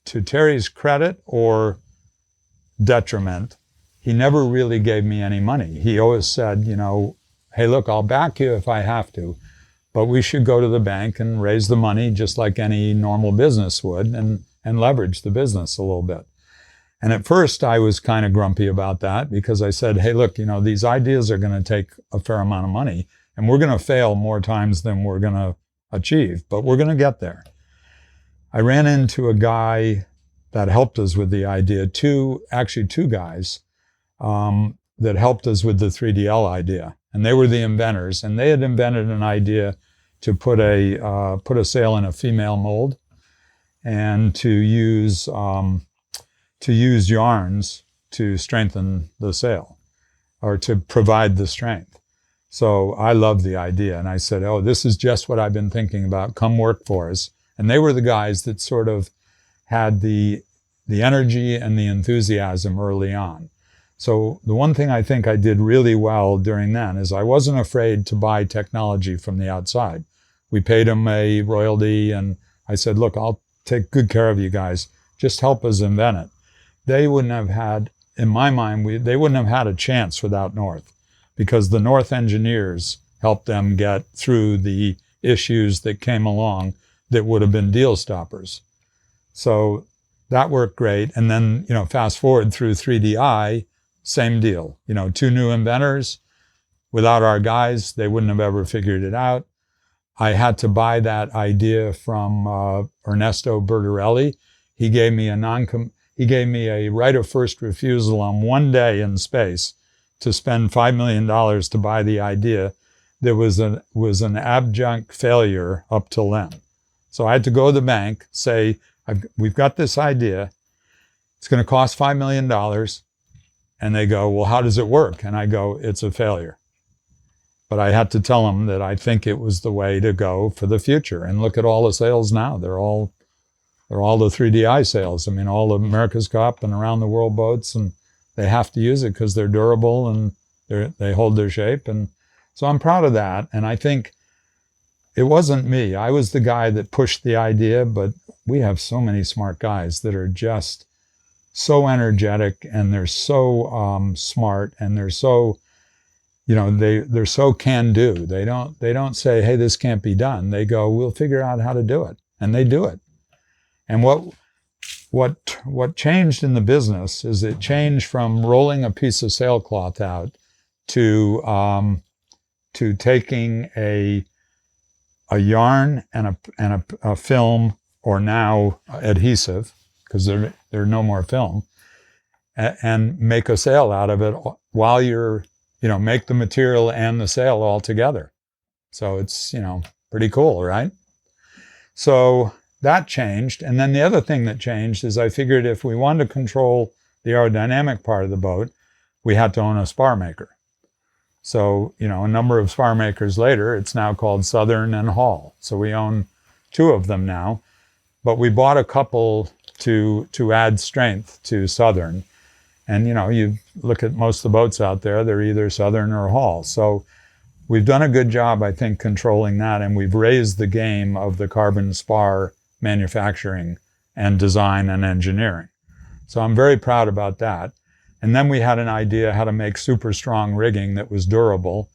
to Terry's credit or detriment, he never really gave me any money. He always said, hey, look, I'll back you if I have to, but we should go to the bank and raise the money just like any normal business would and leverage the business a little bit. And at first I was kind of grumpy about that because I said, hey, look, these ideas are going to take a fair amount of money and we're going to fail more times than we're going to achieve, but we're going to get there. I ran into a guy that helped us with the idea, two guys that helped us with the 3DL idea. And they were the inventors, and they had invented an idea to put a sail in a female mold and to use yarns to strengthen the sail or to provide the strength. So I loved the idea, and I said, oh, this is just what I've been thinking about. Come work for us. And they were the guys that sort of had the energy and the enthusiasm early on. So the one thing I think I did really well during then is I wasn't afraid to buy technology from the outside. We paid them a royalty, and I said, look, I'll take good care of you guys. Just help us invent it. They wouldn't have had, in my mind, they wouldn't have had a chance without North, because the North engineers helped them get through the issues that came along that would have been deal stoppers. So that worked great. And then, fast forward through 3DI, same deal. Two new inventors. Without our guys, they wouldn't have ever figured it out. I had to buy that idea from Ernesto Bertorelli. He gave me a right of first refusal on one day in space to spend $5 million to buy the idea. There was an abject failure up till then. So I had to go to the bank, say, we've got this idea. It's going to cost $5 million. And they go, well, how does it work? And I go, it's a failure. But I had to tell them that I think it was the way to go for the future. And look at all the sales now. They're all the 3DI sales. I mean, all of America's Cup and around the world boats, and they have to use it because they're durable and they hold their shape. And so I'm proud of that. And I think it wasn't me. I was the guy that pushed the idea, but we have so many smart guys that are just so energetic, and they're so smart, and they're so, they're so can-do. They don't say, hey, this can't be done. They go, we'll figure out how to do it, and they do it. And what changed in the business is it changed from rolling a piece of sailcloth out to taking a yarn and a film, or now adhesive, because there are no more film, and make a sail out of it while you're, make the material and the sail all together. So it's, pretty cool, right? So that changed. And then the other thing that changed is I figured if we wanted to control the aerodynamic part of the boat, we had to own a spar maker. So, a number of spar makers later, it's now called Southern and Hall. So we own two of them now, but we bought a couple to add strength to Southern. And, you look at most of the boats out there, they're either Southern or Hall. So we've done a good job, I think, controlling that. And we've raised the game of the carbon spar manufacturing and design and engineering. So I'm very proud about that. And then we had an idea how to make super strong rigging that was durable.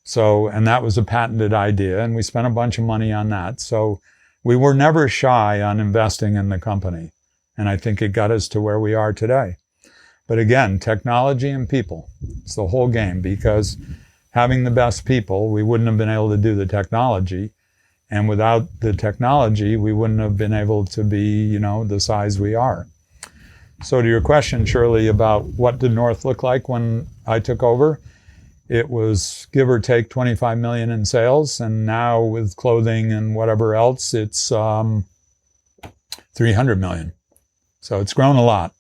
So, and that was a patented idea, and we spent a bunch of money on that. So we were never shy on investing in the company. And I think it got us to where we are today. But again, technology and people, it's the whole game, because having the best people, we wouldn't have been able to do the technology. And without the technology, we wouldn't have been able to be, the size we are. So to your question, Shirley, about what did North look like when I took over, it was give or take 25 million in sales. And now with clothing and whatever else, it's 300 million. So it's grown a lot.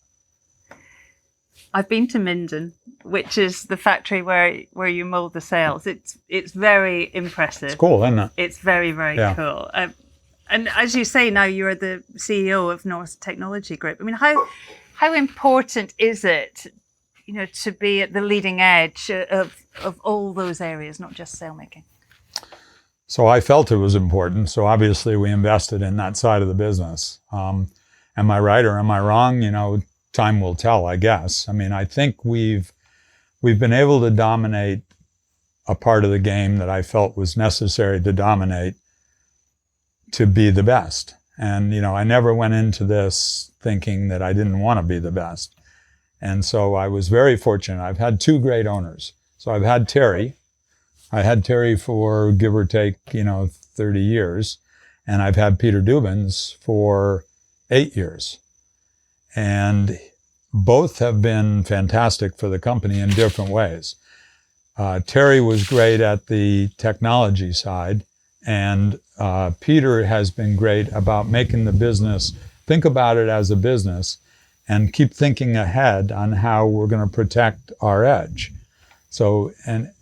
I've been to Minden, which is the factory where you mold the sails. It's very impressive. It's cool, isn't it? It's very, very cool. And as you say, now you're the CEO of North Technology Group. I mean, how important is it, to be at the leading edge of all those areas, not just sailmaking? So I felt it was important. So obviously we invested in that side of the business. Am I right or am I wrong? Time will tell, I guess. I mean, I think we've been able to dominate a part of the game that I felt was necessary to dominate to be the best. And, I never went into this thinking that I didn't want to be the best. And so I was very fortunate. I've had two great owners. So I've had Terry. I had Terry for give or take, 30 years. And I've had Peter Dubins for 8 years. And both have been fantastic for the company in different ways. Terry was great at the technology side, and Peter has been great about making the business, think about it as a business, and keep thinking ahead on how we're going to protect our edge. So, and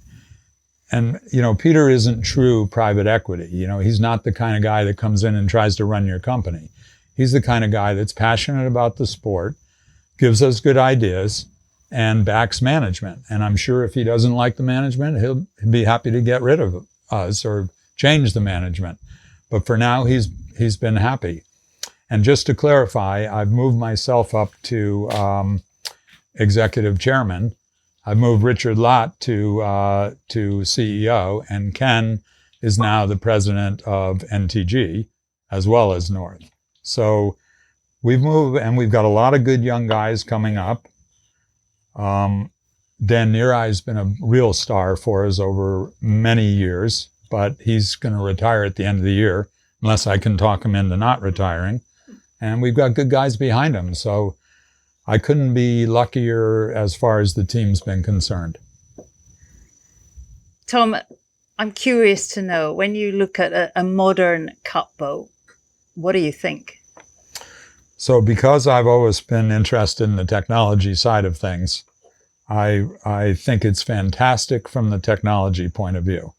Peter isn't true private equity. He's not the kind of guy that comes in and tries to run your company. He's the kind of guy that's passionate about the sport, gives us good ideas, and backs management. And I'm sure if he doesn't like the management, he'll be happy to get rid of us or change the management. But for now, he's been happy. And just to clarify, I've moved myself up to executive chairman. I've moved Richard Lott to CEO, and Ken is now the president of NTG as well as North. So we've moved, and we've got a lot of good young guys coming up. Dan Nearye's been a real star for us over many years, but he's going to retire at the end of the year, unless I can talk him into not retiring. And we've got good guys behind him. So I couldn't be luckier as far as the team's been concerned. Tom, I'm curious to know, when you look at a modern cup boat, what do you think? So because I've always been interested in the technology side of things, I think it's fantastic from the technology point of view.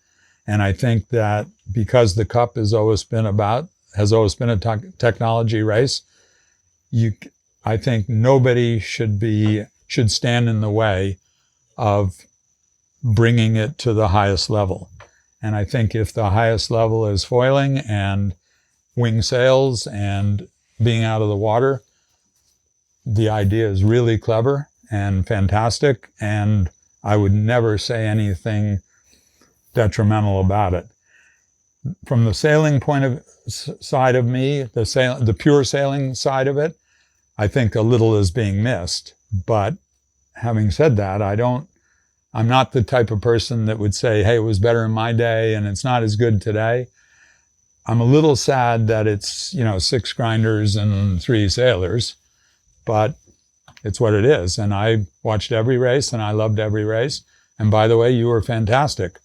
And I think that because the Cup has always been a technology race, I think nobody should stand in the way of bringing it to the highest level. And I think if the highest level is foiling and wing sails and being out of the water, the idea is really clever and fantastic, and I would never say anything detrimental about it. From the sailing side of me, the pure sailing side of it, I think a little is being missed. But having said that, I'm not the type of person that would say, hey, it was better in my day and it's not as good today. I'm a little sad that it's, 6 grinders and 3 sailors, but it's what it is. And I watched every race and I loved every race. And by the way, you were fantastic.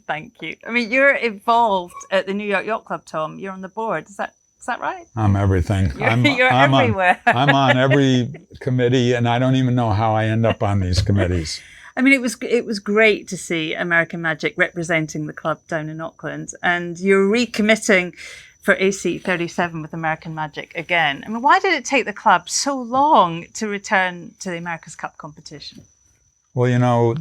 Thank you. I mean, you're involved at the New York Yacht Club, Tom. You're on the board. Is that right? I'm everything. You're everywhere. I'm on every committee, and I don't even know how I end up on these committees. I mean, it was great to see American Magic representing the club down in Auckland, and you're recommitting for AC37 with American Magic again. I mean, why did it take the club so long to return to the America's Cup competition? Well,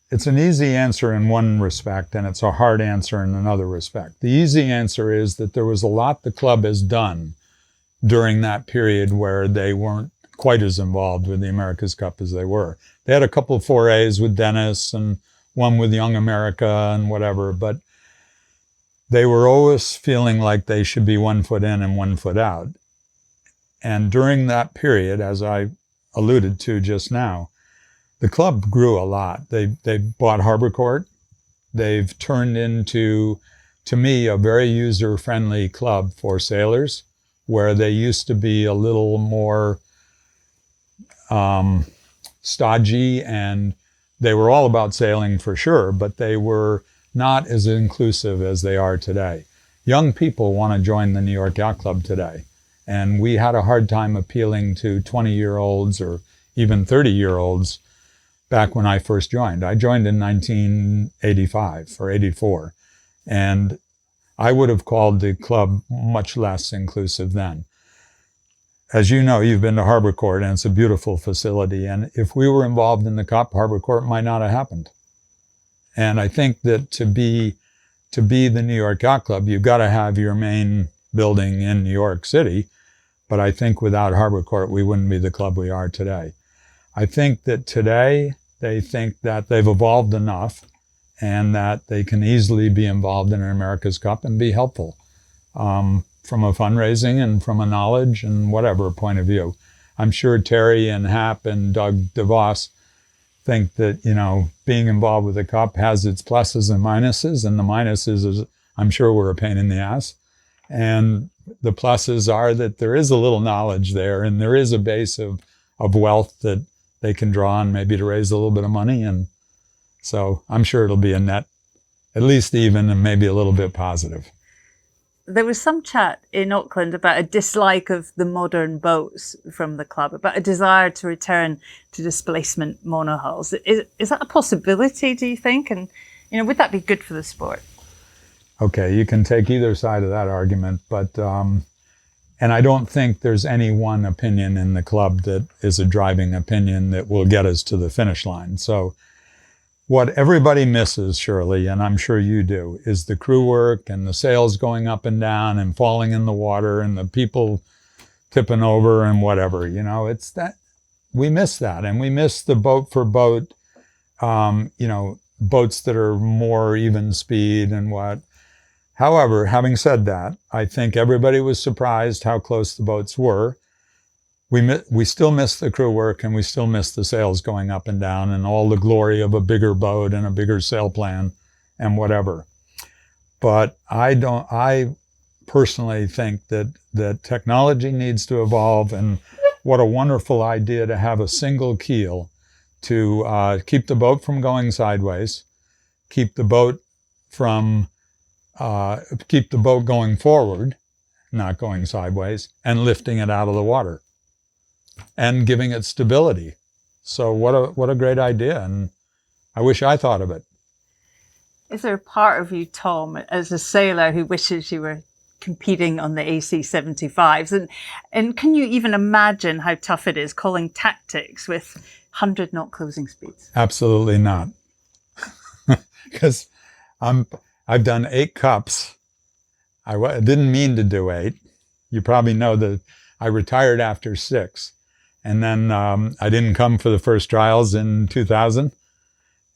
it's an easy answer in one respect, and it's a hard answer in another respect. The easy answer is that there was a lot the club has done during that period where they weren't quite as involved with the America's Cup as they were. They had a couple of forays with Dennis and one with Young America and whatever, but they were always feeling like they should be 1 foot in and 1 foot out. And during that period, as I alluded to just now, the club grew a lot. They bought Harbor Court. They've turned into, to me, a very user-friendly club for sailors, where they used to be a little more stodgy, and they were all about sailing for sure, but they were not as inclusive as they are today. young people want to join the New York Yacht Club today. And we had a hard time appealing to 20-year-olds or even 30-year-olds back when I first joined. I joined in 1985 or 84. And I would have called the club much less inclusive then. As you know, you've been to Harbor Court, and it's a beautiful facility. And if we were involved in the Cup, Harbor Court might not have happened. And I think that to be the New York Yacht Club, you've got to have your main building in New York City. But I think without Harbor Court, we wouldn't be the club we are today. I think that today they think that they've evolved enough and that they can easily be involved in an America's Cup and be helpful from a fundraising and from a knowledge and whatever point of view. I'm sure Terry and Hap and Doug DeVos think that, you know, being involved with the Cup has its pluses and minuses, and the minuses is, I'm sure, we're a pain in the ass. And the pluses are that there is a little knowledge there, and there is a base of wealth that they can draw on maybe to raise a little bit of money. And so I'm sure it'll be a net, at least even, and maybe a little bit positive. There was some chat in Auckland about a dislike of the modern boats from the club, about a desire to return to displacement monohulls. Is that a possibility, do you think? And, you know, would that be good for the sport? Okay, you can take either side of that argument, but, and I don't think there's any one opinion in the club that is a driving opinion that will get us to the finish line. So what everybody misses, Shirley, and I'm sure you do, is the crew work and the sails going up and down and falling in the water and the people tipping over and whatever. You know, it's that, we miss that. And we miss the boat for boat, you know, boats that are more even speed and what. However, having said that, I think everybody was surprised how close the boats were. We still miss the crew work, and we still miss the sails going up and down and all the glory of a bigger boat and a bigger sail plan and whatever. But I personally think that technology needs to evolve, and what a wonderful idea to have a single keel to keep the boat from going sideways, keep the boat going forward, not going sideways, and lifting it out of the water and giving it stability. So what a great idea, and I wish I thought of it. Is there a part of you, Tom, as a sailor who wishes you were competing on the AC-75s? And can you even imagine how tough it is calling tactics with 100 knot closing speeds? Absolutely not. Because I've done 8 cups. I didn't mean to do 8. You probably know that I retired after 6. And then I didn't come for the first trials in 2000.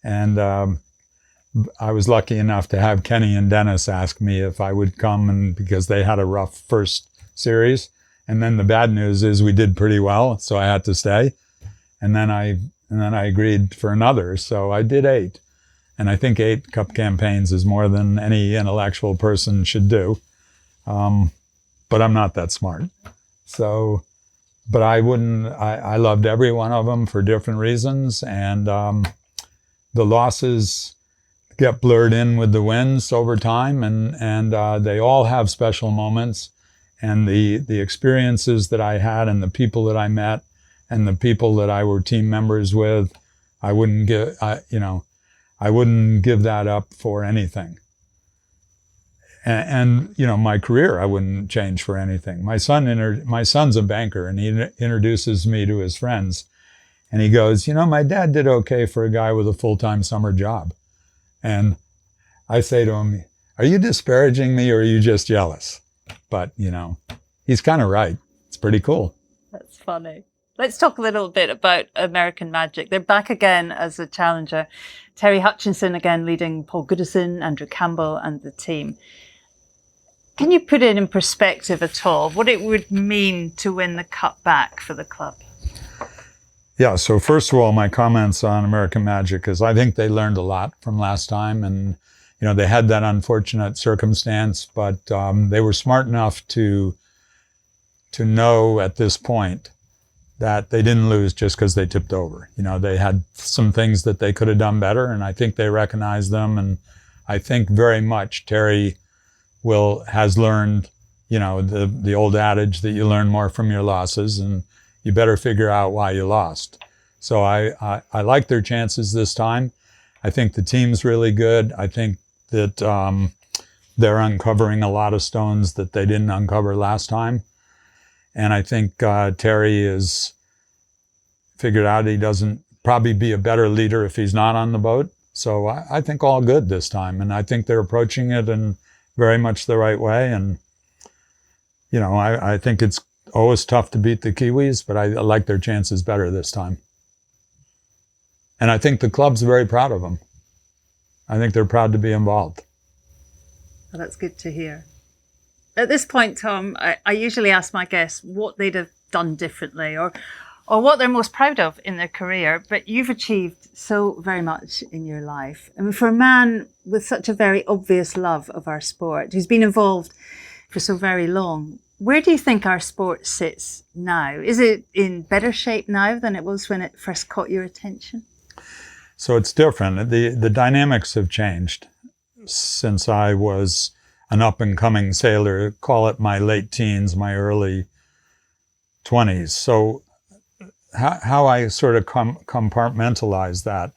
And I was lucky enough to have Kenny and Dennis ask me if I would come, and because they had a rough first series. And then the bad news is we did pretty well, so I had to stay. And then I agreed for another, so I did 8. And I think 8 cup campaigns is more than any intellectual person should do. But I'm not that smart. So, but I loved every one of them for different reasons. And the losses get blurred in with the wins over time. And they all have special moments. And the experiences that I had and the people that I met and the people that I were team members with, I wouldn't give that up for anything. And you know, my career, I wouldn't change for anything. My son's a banker, and he introduces me to his friends. And he goes, you know, my dad did okay for a guy with a full-time summer job. And I say to him, are you disparaging me or are you just jealous? But, you know, he's kind of right. It's pretty cool. That's funny. Let's talk a little bit about American Magic. They're back again as a challenger. Terry Hutchinson again leading Paul Goodison, Andrew Campbell and the team. Can you put it in perspective at all, what it would mean to win the cup back for the club? Yeah, so first of all, my comments on American Magic is I think they learned a lot from last time. And, you know, they had that unfortunate circumstance, but they were smart enough to know at this point that they didn't lose just because they tipped over. You know, they had some things that they could have done better, and I think they recognized them. And I think very much Terry has learned, the old adage that you learn more from your losses, and you better figure out why you lost. So I like their chances this time. I think the team's really good. I think that they're uncovering a lot of stones that they didn't uncover last time. And I think Terry has figured out he doesn't probably be a better leader if he's not on the boat. So I think all good this time. And I think they're approaching it in very much the right way. And, I think it's always tough to beat the Kiwis, but I like their chances better this time. And I think the club's very proud of them. I think they're proud to be involved. Well, that's good to hear. At this point, Tom, I usually ask my guests what they'd have done differently or what they're most proud of in their career, but you've achieved so very much in your life. I mean, for a man with such a very obvious love of our sport, who's been involved for so very long, where do you think our sport sits now? Is it in better shape now than it was when it first caught your attention? So it's different. The dynamics have changed since I was an up-and-coming sailor, call it my late teens, my early 20s. So how I sort of compartmentalize that,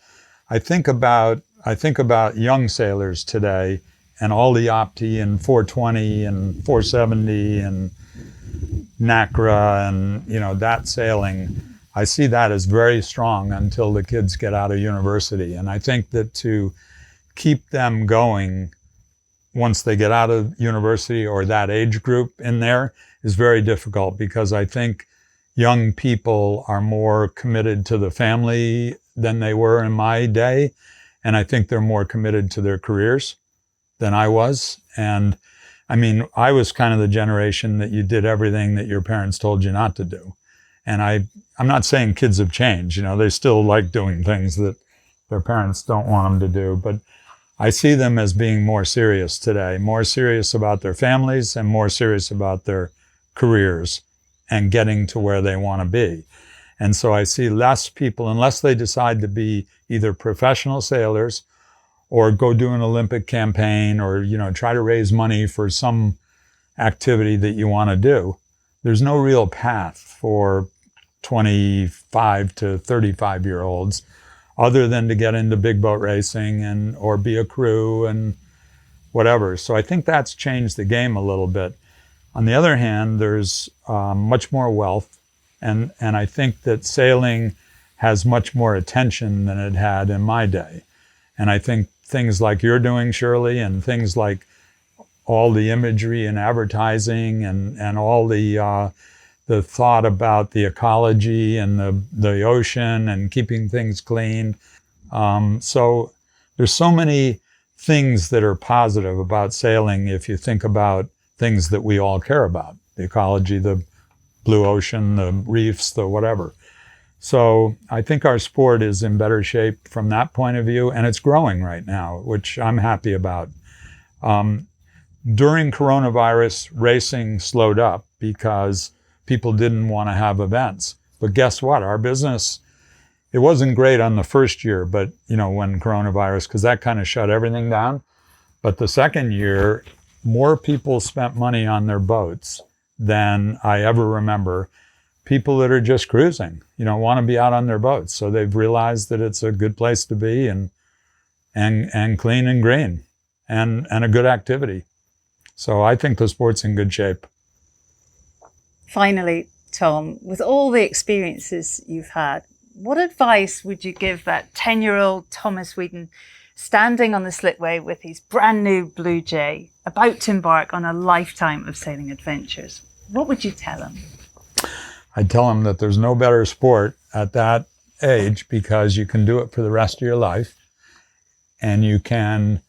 I think about young sailors today and all the Opti and 420 and 470 and NACRA and, that sailing. I see that as very strong until the kids get out of university. And I think that to keep them going once they get out of university or that age group in there is very difficult, because I think young people are more committed to the family than they were in my day. And I think they're more committed to their careers than I was. And I mean, I was kind of the generation that you did everything that your parents told you not to do. And I'm not saying kids have changed, they still like doing things that their parents don't want them to do, but I see them as being more serious today, more serious about their families and more serious about their careers and getting to where they want to be. And so I see less people, unless they decide to be either professional sailors or go do an Olympic campaign or, try to raise money for some activity that you want to do. There's no real path for 25 to 35-year-olds other than to get into big boat racing or be a crew and whatever. So I think that's changed the game a little bit. On the other hand, there's much more wealth, and I think that sailing has much more attention than it had in my day. And I think things like you're doing, Shirley, and things like all the imagery and advertising and all the thought about the ecology and the ocean and keeping things clean. So there's so many things that are positive about sailing if you think about things that we all care about, the ecology, the blue ocean, the reefs, the whatever. So I think our sport is in better shape from that point of view, and it's growing right now, which I'm happy about. During coronavirus, racing slowed up because people didn't want to have events. But guess what? Our business, it wasn't great on the first year, but when coronavirus, because that kind of shut everything down. But the second year, more people spent money on their boats than I ever remember. People that are just cruising, want to be out on their boats. So they've realized that it's a good place to be and clean and green and a good activity. So I think the sport's in good shape. Finally, Tom, with all the experiences you've had, what advice would you give that 10-year-old Thomas Whidden standing on the slipway with his brand new Blue Jay, about to embark on a lifetime of sailing adventures? What would you tell him? I'd tell him that there's no better sport at that age because you can do it for the rest of your life, and you can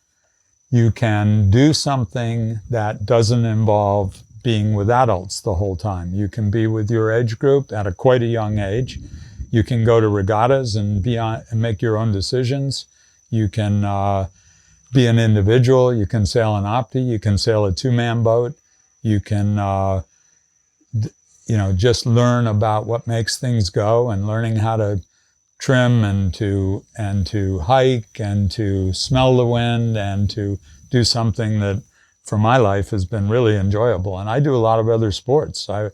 do something that doesn't involve being with adults the whole time. You can be with your age group at quite a young age. You can go to regattas and make your own decisions. You can be an individual. You can sail an Opti. You can sail a two-man boat. You can just learn about what makes things go and learning how to trim and to hike and to smell the wind and to do something that for my life has been really enjoyable. And I do a lot of other sports. I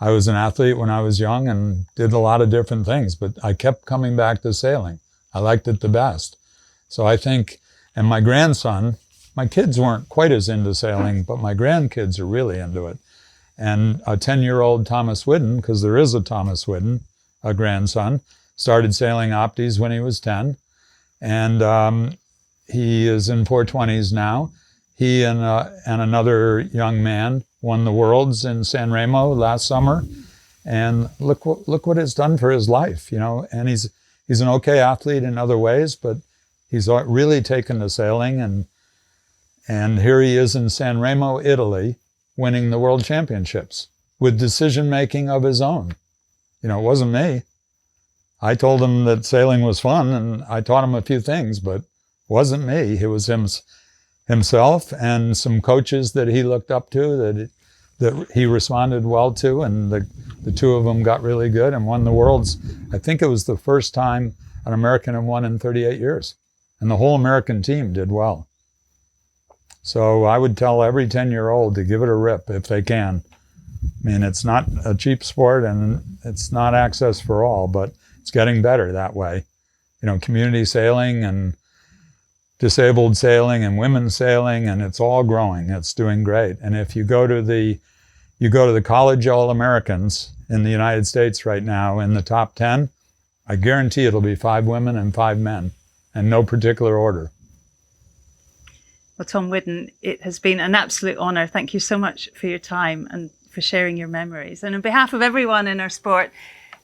was an athlete when I was young and did a lot of different things, but I kept coming back to sailing. I liked it the best. So I think, and my grandson, my kids weren't quite as into sailing, but my grandkids are really into it. And a 10-year-old Thomas Whidden, because there is a Thomas Whidden, a grandson, started sailing Opties when he was 10. And he is in 420s now. He and another young man won the Worlds in San Remo last summer. And look what it's done for his life, you know. And he's an okay athlete in other ways, but he's really taken to sailing. And here he is in San Remo, Italy, winning the World Championships with decision-making of his own. You know, it wasn't me. I told him that sailing was fun, and I taught him a few things, but it wasn't me. It was himself and some coaches that he looked up to that he responded well to, and the two of them got really good and won the Worlds. I think it was the first time an American had won in 38 years, and the whole American team did well. So I would tell every 10-year-old to give it a rip if they can. I mean, it's not a cheap sport and it's not access for all, but it's getting better that way. You know, community sailing and disabled sailing and women's sailing, and it's all growing. It's doing great. And if you go to the college All-Americans in the United States right now in the top 10, I guarantee it'll be 5 women and 5 men, and no particular order. Well, Tom Whidden, it has been an absolute honour. Thank you so much for your time and for sharing your memories. And on behalf of everyone in our sport,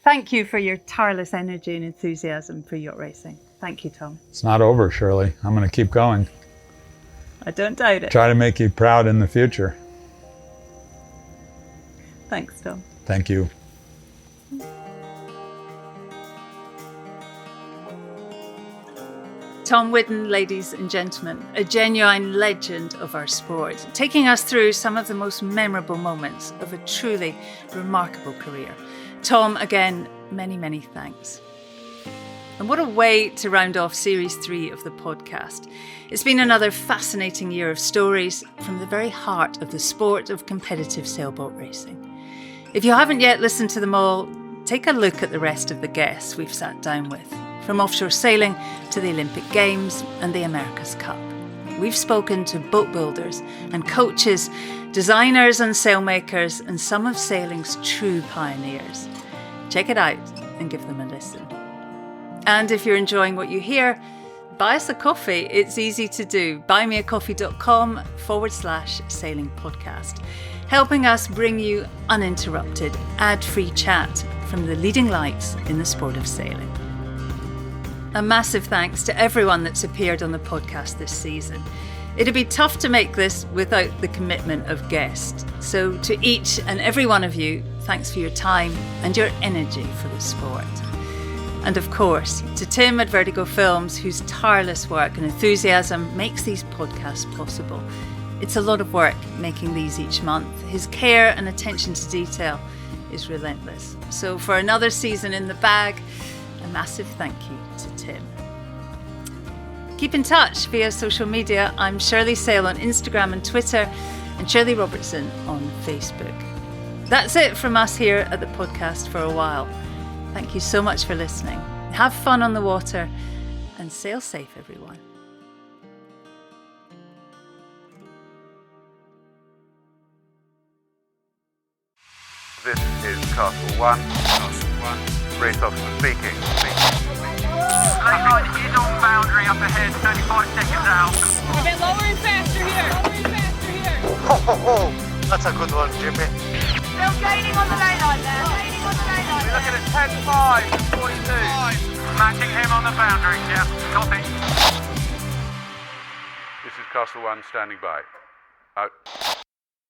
thank you for your tireless energy and enthusiasm for yacht racing. Thank you, Tom. It's not over, Shirley. I'm going to keep going. I don't doubt it. Try to make you proud in the future. Thanks, Tom. Thank you. Tom Whidden, ladies and gentlemen, a genuine legend of our sport, taking us through some of the most memorable moments of a truly remarkable career. Tom, again, many, many thanks. And what a way to round off Series 3 of the podcast. It's been another fascinating year of stories from the very heart of the sport of competitive sailboat racing. If you haven't yet listened to them all, take a look at the rest of the guests we've sat down with, from offshore sailing to the Olympic Games and the America's Cup. We've spoken to boat builders and coaches, designers and sailmakers, and some of sailing's true pioneers. Check it out and give them a listen. And if you're enjoying what you hear, buy us a coffee. It's easy to do. buymeacoffee.com/sailing podcast, helping us bring you uninterrupted, ad-free chat from the leading lights in the sport of sailing. A massive thanks to everyone that's appeared on the podcast this season. It'd be tough to make this without the commitment of guests. So to each and every one of you, thanks for your time and your energy for the sport. And of course, to Tim at Vertigo Films, whose tireless work and enthusiasm makes these podcasts possible. It's a lot of work making these each month. His care and attention to detail is relentless. So for another season in the bag, a massive thank you to Tim. Keep in touch via social media. I'm Shirley Sail on Instagram and Twitter, and Shirley Robertson on Facebook. That's it from us here at the podcast for a while. Thank you so much for listening. Have fun on the water and sail safe, everyone. This is Castle 1. Race officer speaking. Lane line is on boundary up ahead, 35 seconds out. A bit lower and faster here. Ho, ho, ho. That's a good one, Jimmy. Still gaining on the lane line there. We're looking at 10-5, 42. Matching him on the boundary, yeah. Copy. This is Castle 1 standing by. Out.